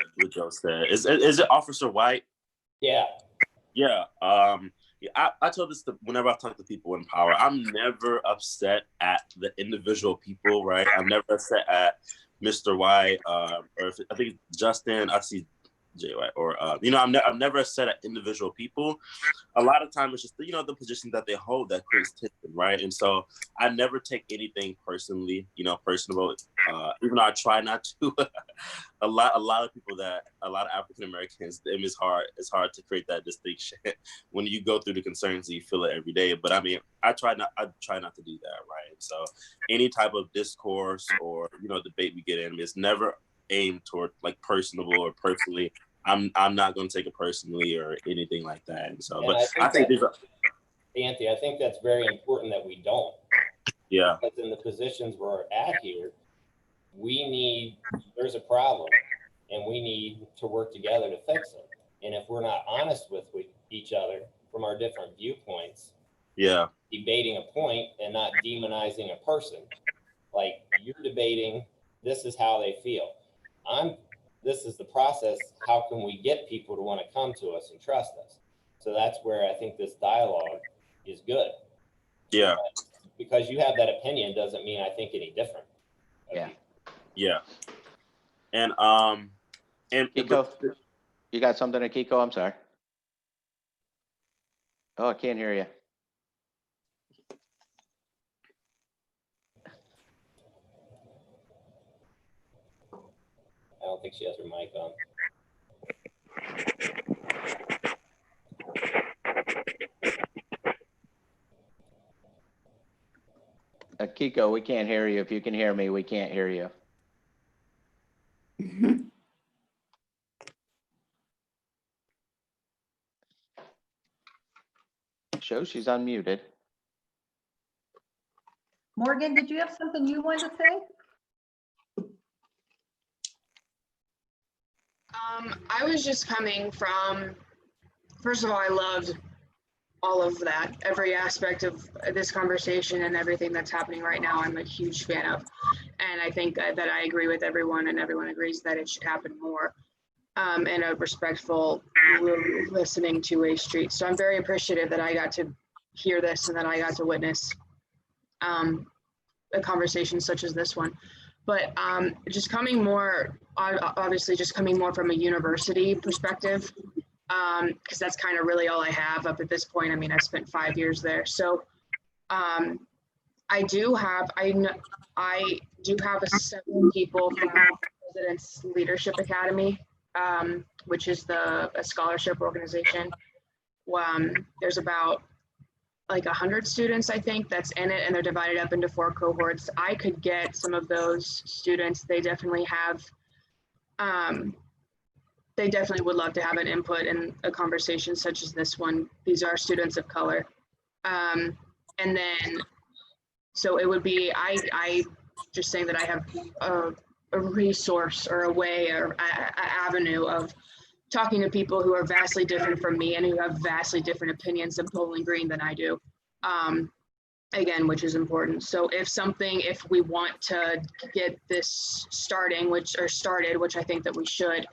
said, is it Officer White? Yeah. I told this whenever I talk to people in power, I'm never upset at the individual people, right? I'm never upset at Mr. White, or I think Justin, I see Jay White, or I'm never upset at individual people. A lot of times it's just the position that they hold that creates tension, right? And so I never take anything personally, personable. Even though I try not to. a lot of African Americans, it's hard to create that distinction when you go through the concerns and you feel it every day. But I mean, I try not to do that, right? So any type of discourse or debate we get in is never aimed toward like personable or personally. I'm not going to take it personally or anything like that. And so, but I think Anthony, I think that's very important that we don't. Yeah. Because in the positions we're at here, there's a problem and we need to work together to fix it. And if we're not honest with each other from our different viewpoints, debating a point and not demonizing a person, like you're debating, this is how they feel. This is the process. How can we get people to want to come to us and trust us? So that's where I think this dialogue is good. Yeah. Because you have that opinion doesn't mean I think any different. Yeah. And Kiko, you got something to Kiko? I'm sorry. Oh, I can't hear you. I don't think she has her mic on. Kiko, we can't hear you. If you can hear me, we can't hear you. Shows she's unmuted. Morgan, did you have something you wanted to say? I was just coming from, first of all, I loved all of that, every aspect of this conversation and everything that's happening right now. I'm a huge fan of, and I think that I agree with everyone, and everyone agrees that it should happen more in a respectful, listening two-way street. So I'm very appreciative that I got to hear this and that I got to witness a conversation such as this one. But just coming more, obviously just coming more from a university perspective, because that's kind of really all I have up at this point. I mean, I spent 5 years there. So I do have 7 people from President's Leadership Academy, which is a scholarship organization. There's about like 100 students, I think, that's in it, and they're divided up into 4 cohorts. I could get some of those students. They definitely have, they definitely would love to have an input in a conversation such as this one. These are students of color. And then, so it would be, I just saying that I have a resource or a way or an avenue of talking to people who are vastly different from me and who have vastly different opinions of Bowling Green than I do. Again, which is important. So if we want to get this started, which I think that we should,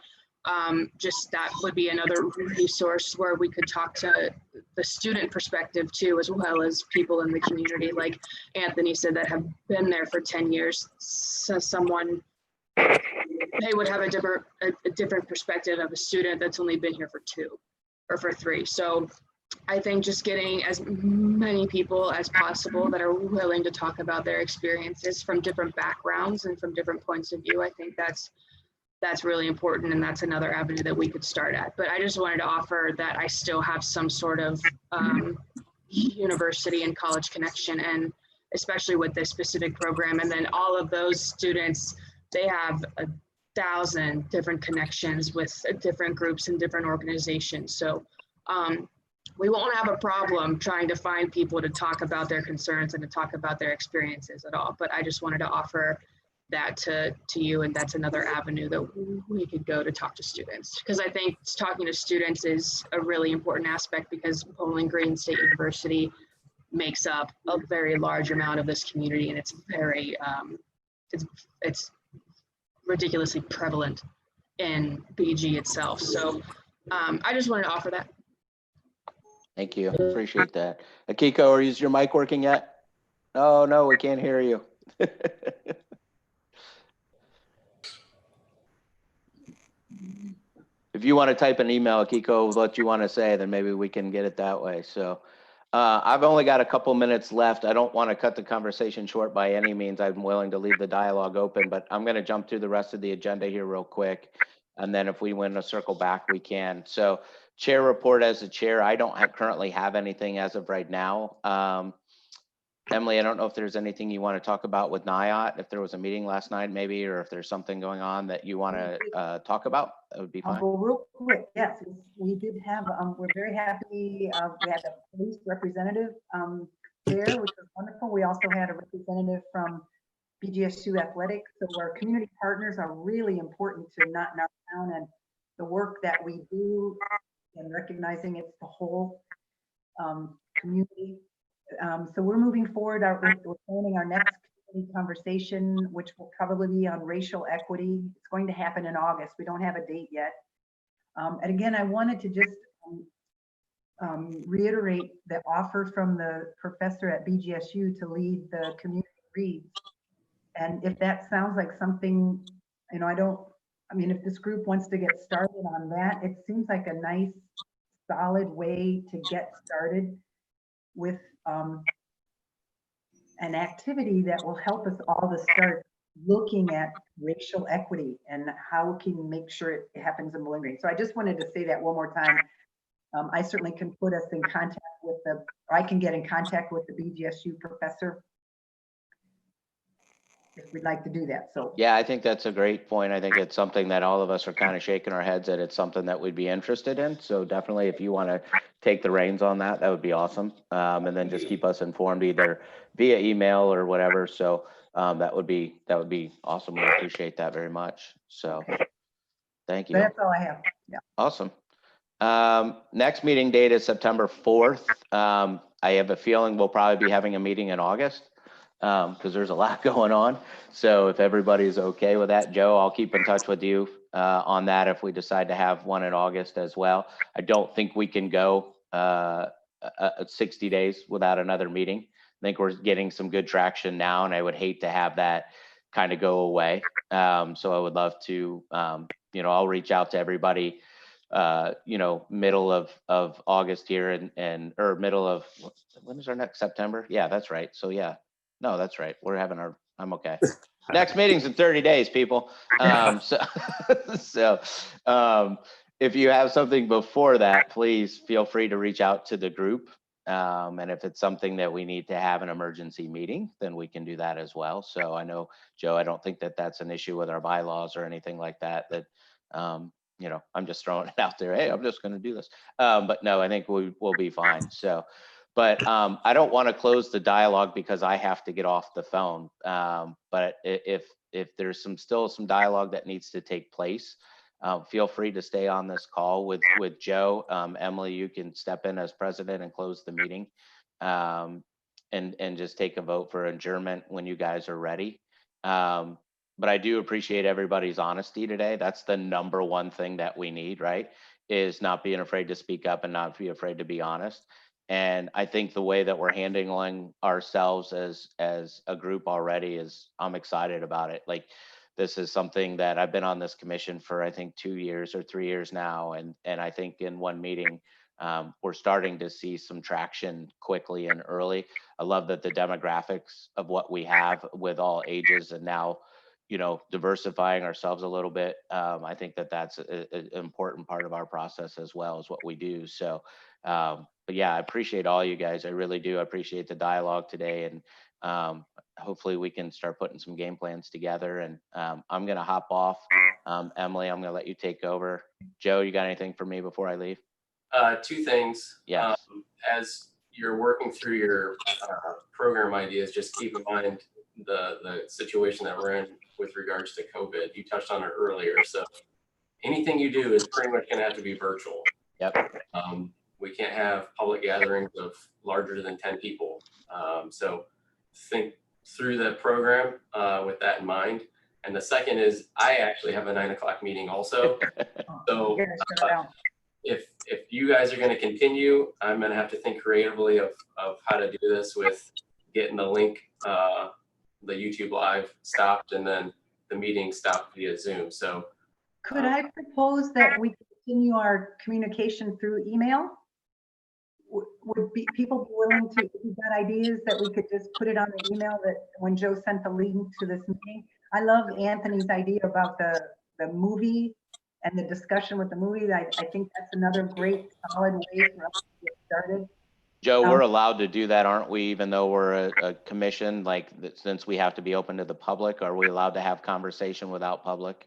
just that would be another resource where we could talk to the student perspective too, as well as people in the community, like Anthony said, that have been there for 10 years. So they would have a different perspective of a student that's only been here for 2 or for 3. So I think just getting as many people as possible that are willing to talk about their experiences from different backgrounds and from different points of view, I think that's really important, and that's another avenue that we could start at. But I just wanted to offer that I still have some sort of university and college connection, and especially with this specific program. And then all of those students, they have 1,000 different connections with different groups and different organizations. So we won't have a problem trying to find people to talk about their concerns and to talk about their experiences at all. But I just wanted to offer that to you, and that's another avenue that we could go to talk to students, because I think talking to students is a really important aspect, because Bowling Green State University makes up a very large amount of this community, and it's very it's ridiculously prevalent in BG itself. So I just wanted to offer that. Thank you. Appreciate that. Akiko, is your mic working yet? Oh, no, we can't hear you. If you want to type an email, Akiko, what you want to say, then maybe we can get it that way. So I've only got a couple minutes left. I don't want to cut the conversation short by any means. I'm willing to leave the dialogue open, but I'm going to jump through the rest of the agenda here real quick. And then if we want to circle back, we can. So chair report as a chair, I don't currently have anything as of right now. Emily, I don't know if there's anything you want to talk about with NIOT, if there was a meeting last night maybe, or if there's something going on that you want to talk about, that would be fine. Well, real quick, yes, we did have, we're very happy. We had a police representative there, which was wonderful. We also had a representative from BGSU Athletics. So our community partners are really important to not knock down, and the work that we do and recognizing it's the whole community. So we're moving forward. We're planning our next community conversation, which will probably be on racial equity. It's going to happen in August. We don't have a date yet. And again, I wanted to just reiterate the offer from the professor at BGSU to lead the community reads. And if that sounds like something, you know, I mean, if this group wants to get started on that, it seems like a nice, solid way to get started with an activity that will help us all to start looking at racial equity and how we can make sure it happens in Bowling Green. So I just wanted to say that one more time. I certainly can put us in contact with I can get in contact with the BGSU professor if we'd like to do that. So yeah, I think that's a great point. I think it's something that all of us are kind of shaking our heads at. It's something that we'd be interested in. So definitely, if you want to take the reins on that, that would be awesome. And then just keep us informed either via email or whatever. So that would be awesome. We appreciate that very much. So Thank you. That's all I have. Yeah. Awesome. Next meeting date is September 4th. I have a feeling we'll probably be having a meeting in August because there's a lot going on. So if everybody's okay with that, Joe, I'll keep in touch with you on that if we decide to have one in August as well. I don't think we can go 60 days without another meeting. I think we're getting some good traction now, and I would hate to have that kind of go away. So I would love to, I'll reach out to everybody, middle of August here or middle of, when is our next September? Yeah, that's right. So yeah, no, that's right. I'm okay. Next meeting's in 30 days, people. So if you have something before that, please feel free to reach out to the group. And if it's something that we need to have an emergency meeting, then we can do that as well. So I know, Joe, I don't think that that's an issue with our bylaws or anything like that, I'm just throwing it out there. Hey, I'm just going to do this. But no, I think we'll be fine. So, but I don't want to close the dialogue because I have to get off the phone. But if there's still some dialogue that needs to take place, feel free to stay on this call with Joe. Emily, you can step in as president and close the meeting, and just take a vote for adjournment when you guys are ready. But I do appreciate everybody's honesty today. That's the number one thing that we need, right? Is not being afraid to speak up and not be afraid to be honest. And I think the way that we're handling ourselves as a group already I'm excited about it. Like, this is something that I've been on this commission for, I think, 2 years or 3 years now. And I think in one meeting, we're starting to see some traction quickly and early. I love that the demographics of what we have with all ages and now, diversifying ourselves a little bit. I think that's an important part of our process as well as what we do. So, but yeah, I appreciate all you guys. I really do. I appreciate the dialogue today. And hopefully we can start putting some game plans together. And I'm going to hop off. Emily, I'm going to let you take over. Joe, you got anything for me before I leave? Two things. Yes. As you're working through your program ideas, just keep in mind the situation that we're in with regards to COVID. You touched on it earlier. So anything you do is pretty much going to have to be virtual. Yep. We can't have public gatherings of larger than 10 people. So think through the program with that in mind. And the second is I actually have a 9 o'clock meeting also. So if you guys are going to continue, I'm going to have to think creatively of how to do this with getting the link, the YouTube live stopped and then the meeting stopped via Zoom. So could I propose that we continue our communication through email? Would people be willing to, if you've got ideas that we could just put it on the email that when Joe sent the link to this meeting? I love Anthony's idea about the movie and the discussion with the movie. I think that's another great solid way for us to get started. Joe, we're allowed to do that, aren't we? Even though we're a commission, since we have to be open to the public, are we allowed to have conversation without public?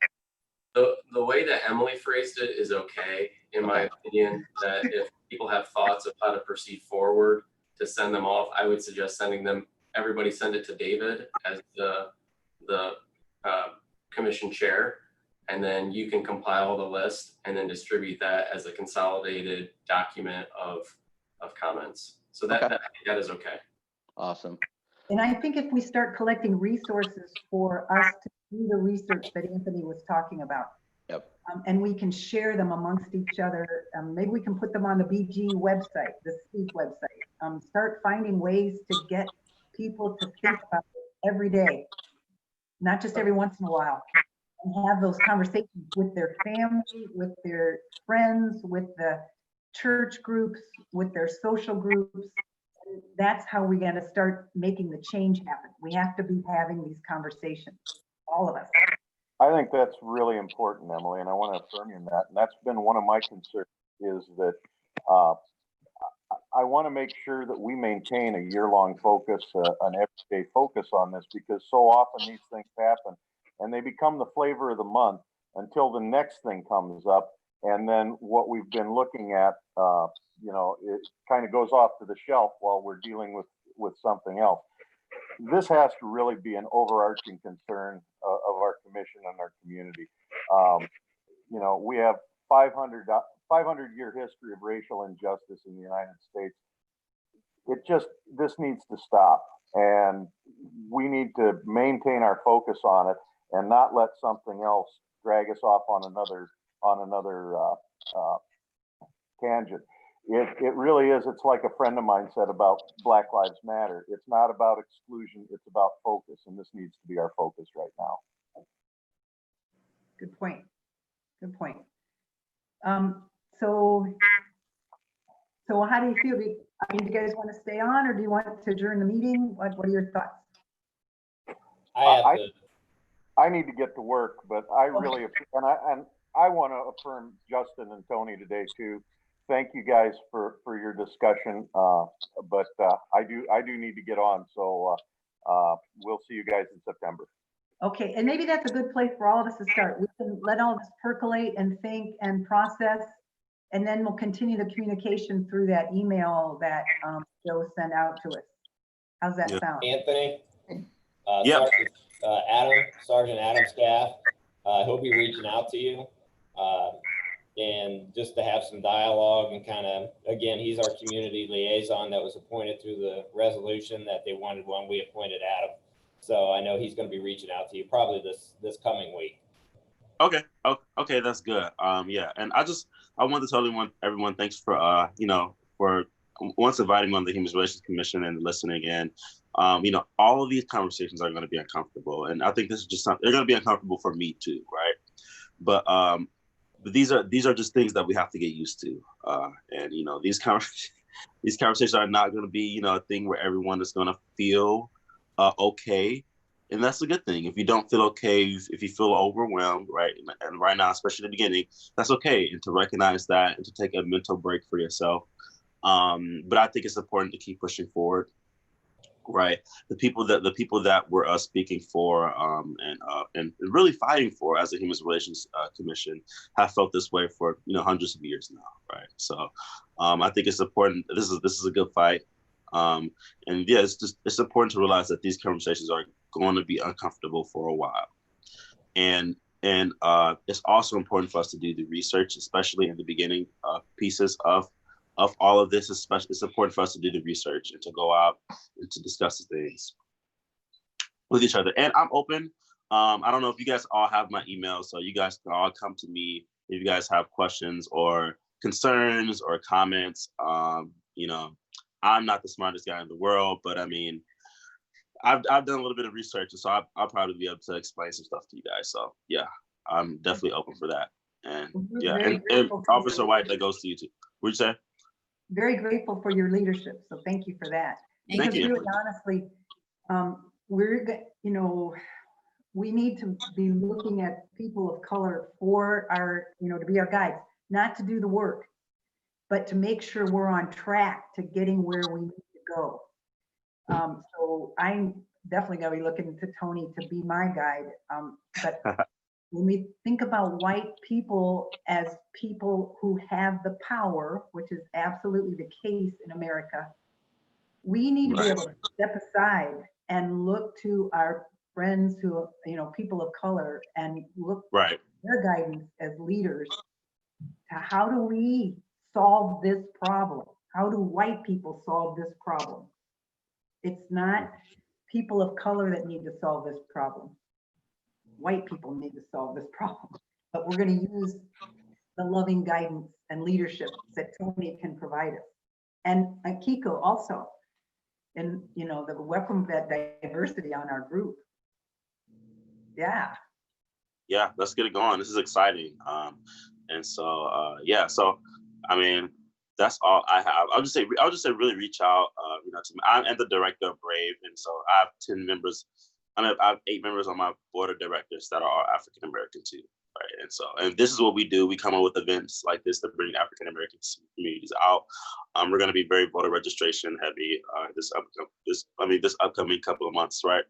The way that Emily phrased it is okay, in my opinion, that if people have thoughts of how to proceed forward to send them off, I would suggest sending them, everybody send it to David as the commission chair, and then you can compile the list and then distribute that as a consolidated document of comments. So that is okay. Awesome. And I think if we start collecting resources for us to do the research that Anthony was talking about, yep. And we can share them amongst each other, maybe we can put them on the BG website, the Speak website, start finding ways to get people to think about it every day, not just every once in a while, and have those conversations with their family, with their friends, with the church groups, with their social groups. That's how we're going to start making the change happen. We have to be having these conversations, all of us. I think that's really important, Emily, and I want to affirm you in that. And that's been one of my concerns, is that I want to make sure that we maintain a year-long focus, an everyday focus on this, because so often these things happen and they become the flavor of the month until the next thing comes up. And then what we've been looking at, it kind of goes off to the shelf while we're dealing with something else. This has to really be an overarching concern of our commission and our community. you know, we have 500-year history of racial injustice in the United States. This needs to stop, and we need to maintain our focus on it and not let something else drag us off on another tangent. It really is. It's like a friend of mine said about Black Lives Matter. It's not about exclusion. It's about focus. And this needs to be our focus right now. Good point. Good point. So how do you feel? I mean, do you guys want to stay on, or do you want to adjourn the meeting? What are your thoughts? I need to get to work, but I really, and I want to affirm Justin and Tony today too. Thank you guys for your discussion. But I do need to get on. So we'll see you guys in September. Okay, and maybe that's a good place for all of us to start. We can let all this percolate and think and process, and then we'll continue the communication through that email that Joe sent out to us. How's that sound? Anthony, Yeah. Sergeant Adam Staff, he'll be reaching out to you, and just to have some dialogue and kind of, again, he's our community liaison that was appointed through the resolution that they wanted when we appointed Adam. So I know he's going to be reaching out to you probably this coming week. Okay. Okay, that's good. Yeah, and I want to tell everyone thanks for for once inviting me on the Human Relations Commission and listening in. All of these conversations are going to be uncomfortable, and I think this is just something they're going to be uncomfortable for me too, right? But these are just things that we have to get used to, and these conversations are not going to be a thing where everyone is going to feel okay. And that's a good thing. If you don't feel okay, if you feel overwhelmed, right? And right now, especially in the beginning, that's okay. And to recognize that and to take a mental break for yourself. But I think it's important to keep pushing forward, right? The people that we're speaking for and really fighting for as a Human Relations Commission have felt this way for hundreds of years now, right? So I think it's important. This is a good fight. And yeah, it's important to realize that these conversations are going to be uncomfortable for a while, and it's also important for us to do the research, especially in the beginning pieces of all of this. Especially, it's important for us to do the research and to go out and to discuss the things with each other. And I'm open. I don't know if you guys all have my email, so you guys can all come to me if you guys have questions or concerns or comments. I'm not the smartest guy in the world, but I mean, I've done a little bit of research, so I'll probably be able to explain some stuff to you guys. So yeah, I'm definitely open for that. And yeah, and Officer White, that goes to you too. What'd you say? Very grateful for your leadership, so thank you for that. Thank you. Really, honestly, we need to be looking at people of color for our, to be our guides, not to do the work, but to make sure we're on track to getting where we need to go. So I'm definitely going to be looking to Tony to be my guide. But when we think about white people as people who have the power, which is absolutely the case in America, we need to be able to step aside and look to our friends who, people of color, and look for their guidance as leaders to how do we solve this problem? How do white people solve this problem? It's not people of color that need to solve this problem. White people need to solve this problem, but we're going to use the loving guidance and leadership that Tony can provide us. And Kiko also, and the welcome that diversity on our group. Yeah, let's get it going. This is exciting. And so yeah, so I mean, that's all I have. I'll just say really reach out to me. I'm the director of Brave, and so I have 10 members. I have 8 members on my board of directors that are African American too, right? And this is what we do. We come up with events like this to bring African American communities out. We're going to be very voter registration heavy this upcoming couple of months, right?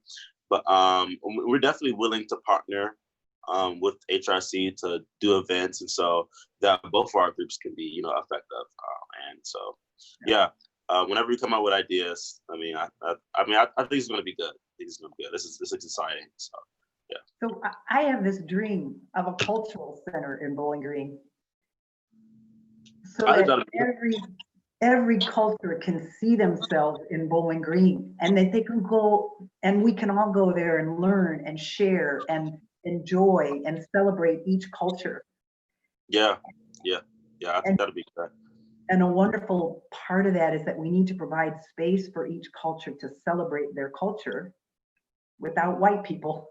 But we're definitely willing to partner with HRC to do events, and so that both of our groups can be effective. And so yeah, whenever you come up with ideas, I think it's going to be good. This is exciting. So So I have this dream of a cultural center in Bowling Green. So I think that that'd every culture can see themselves in Bowling Green, and that they can go and we can all go there and learn and share and enjoy and celebrate each culture. Yeah, I think that'd be great. And a wonderful part of that is that we need to provide space for each culture to celebrate their culture without white people.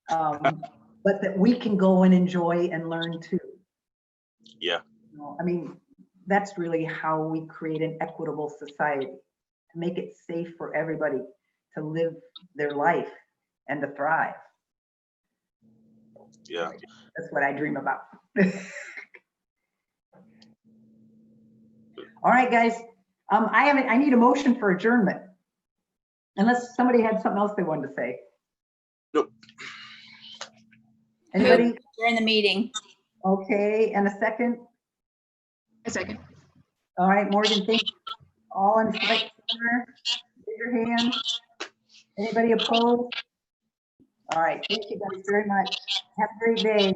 But that we can go and enjoy and learn too. Yeah. You know, I mean, that's really how we create an equitable society, to make it safe for everybody to live their life and to thrive. Yeah. That's what I dream about. All right, guys. I need a motion for adjournment. Unless somebody had something else they wanted to say. Nope. Anybody? During the meeting. Okay, and a second? A second. All right, Morgan, thank you. All in favor, raise your hand. Anybody opposed? All right, thank you guys very much. Have a great day.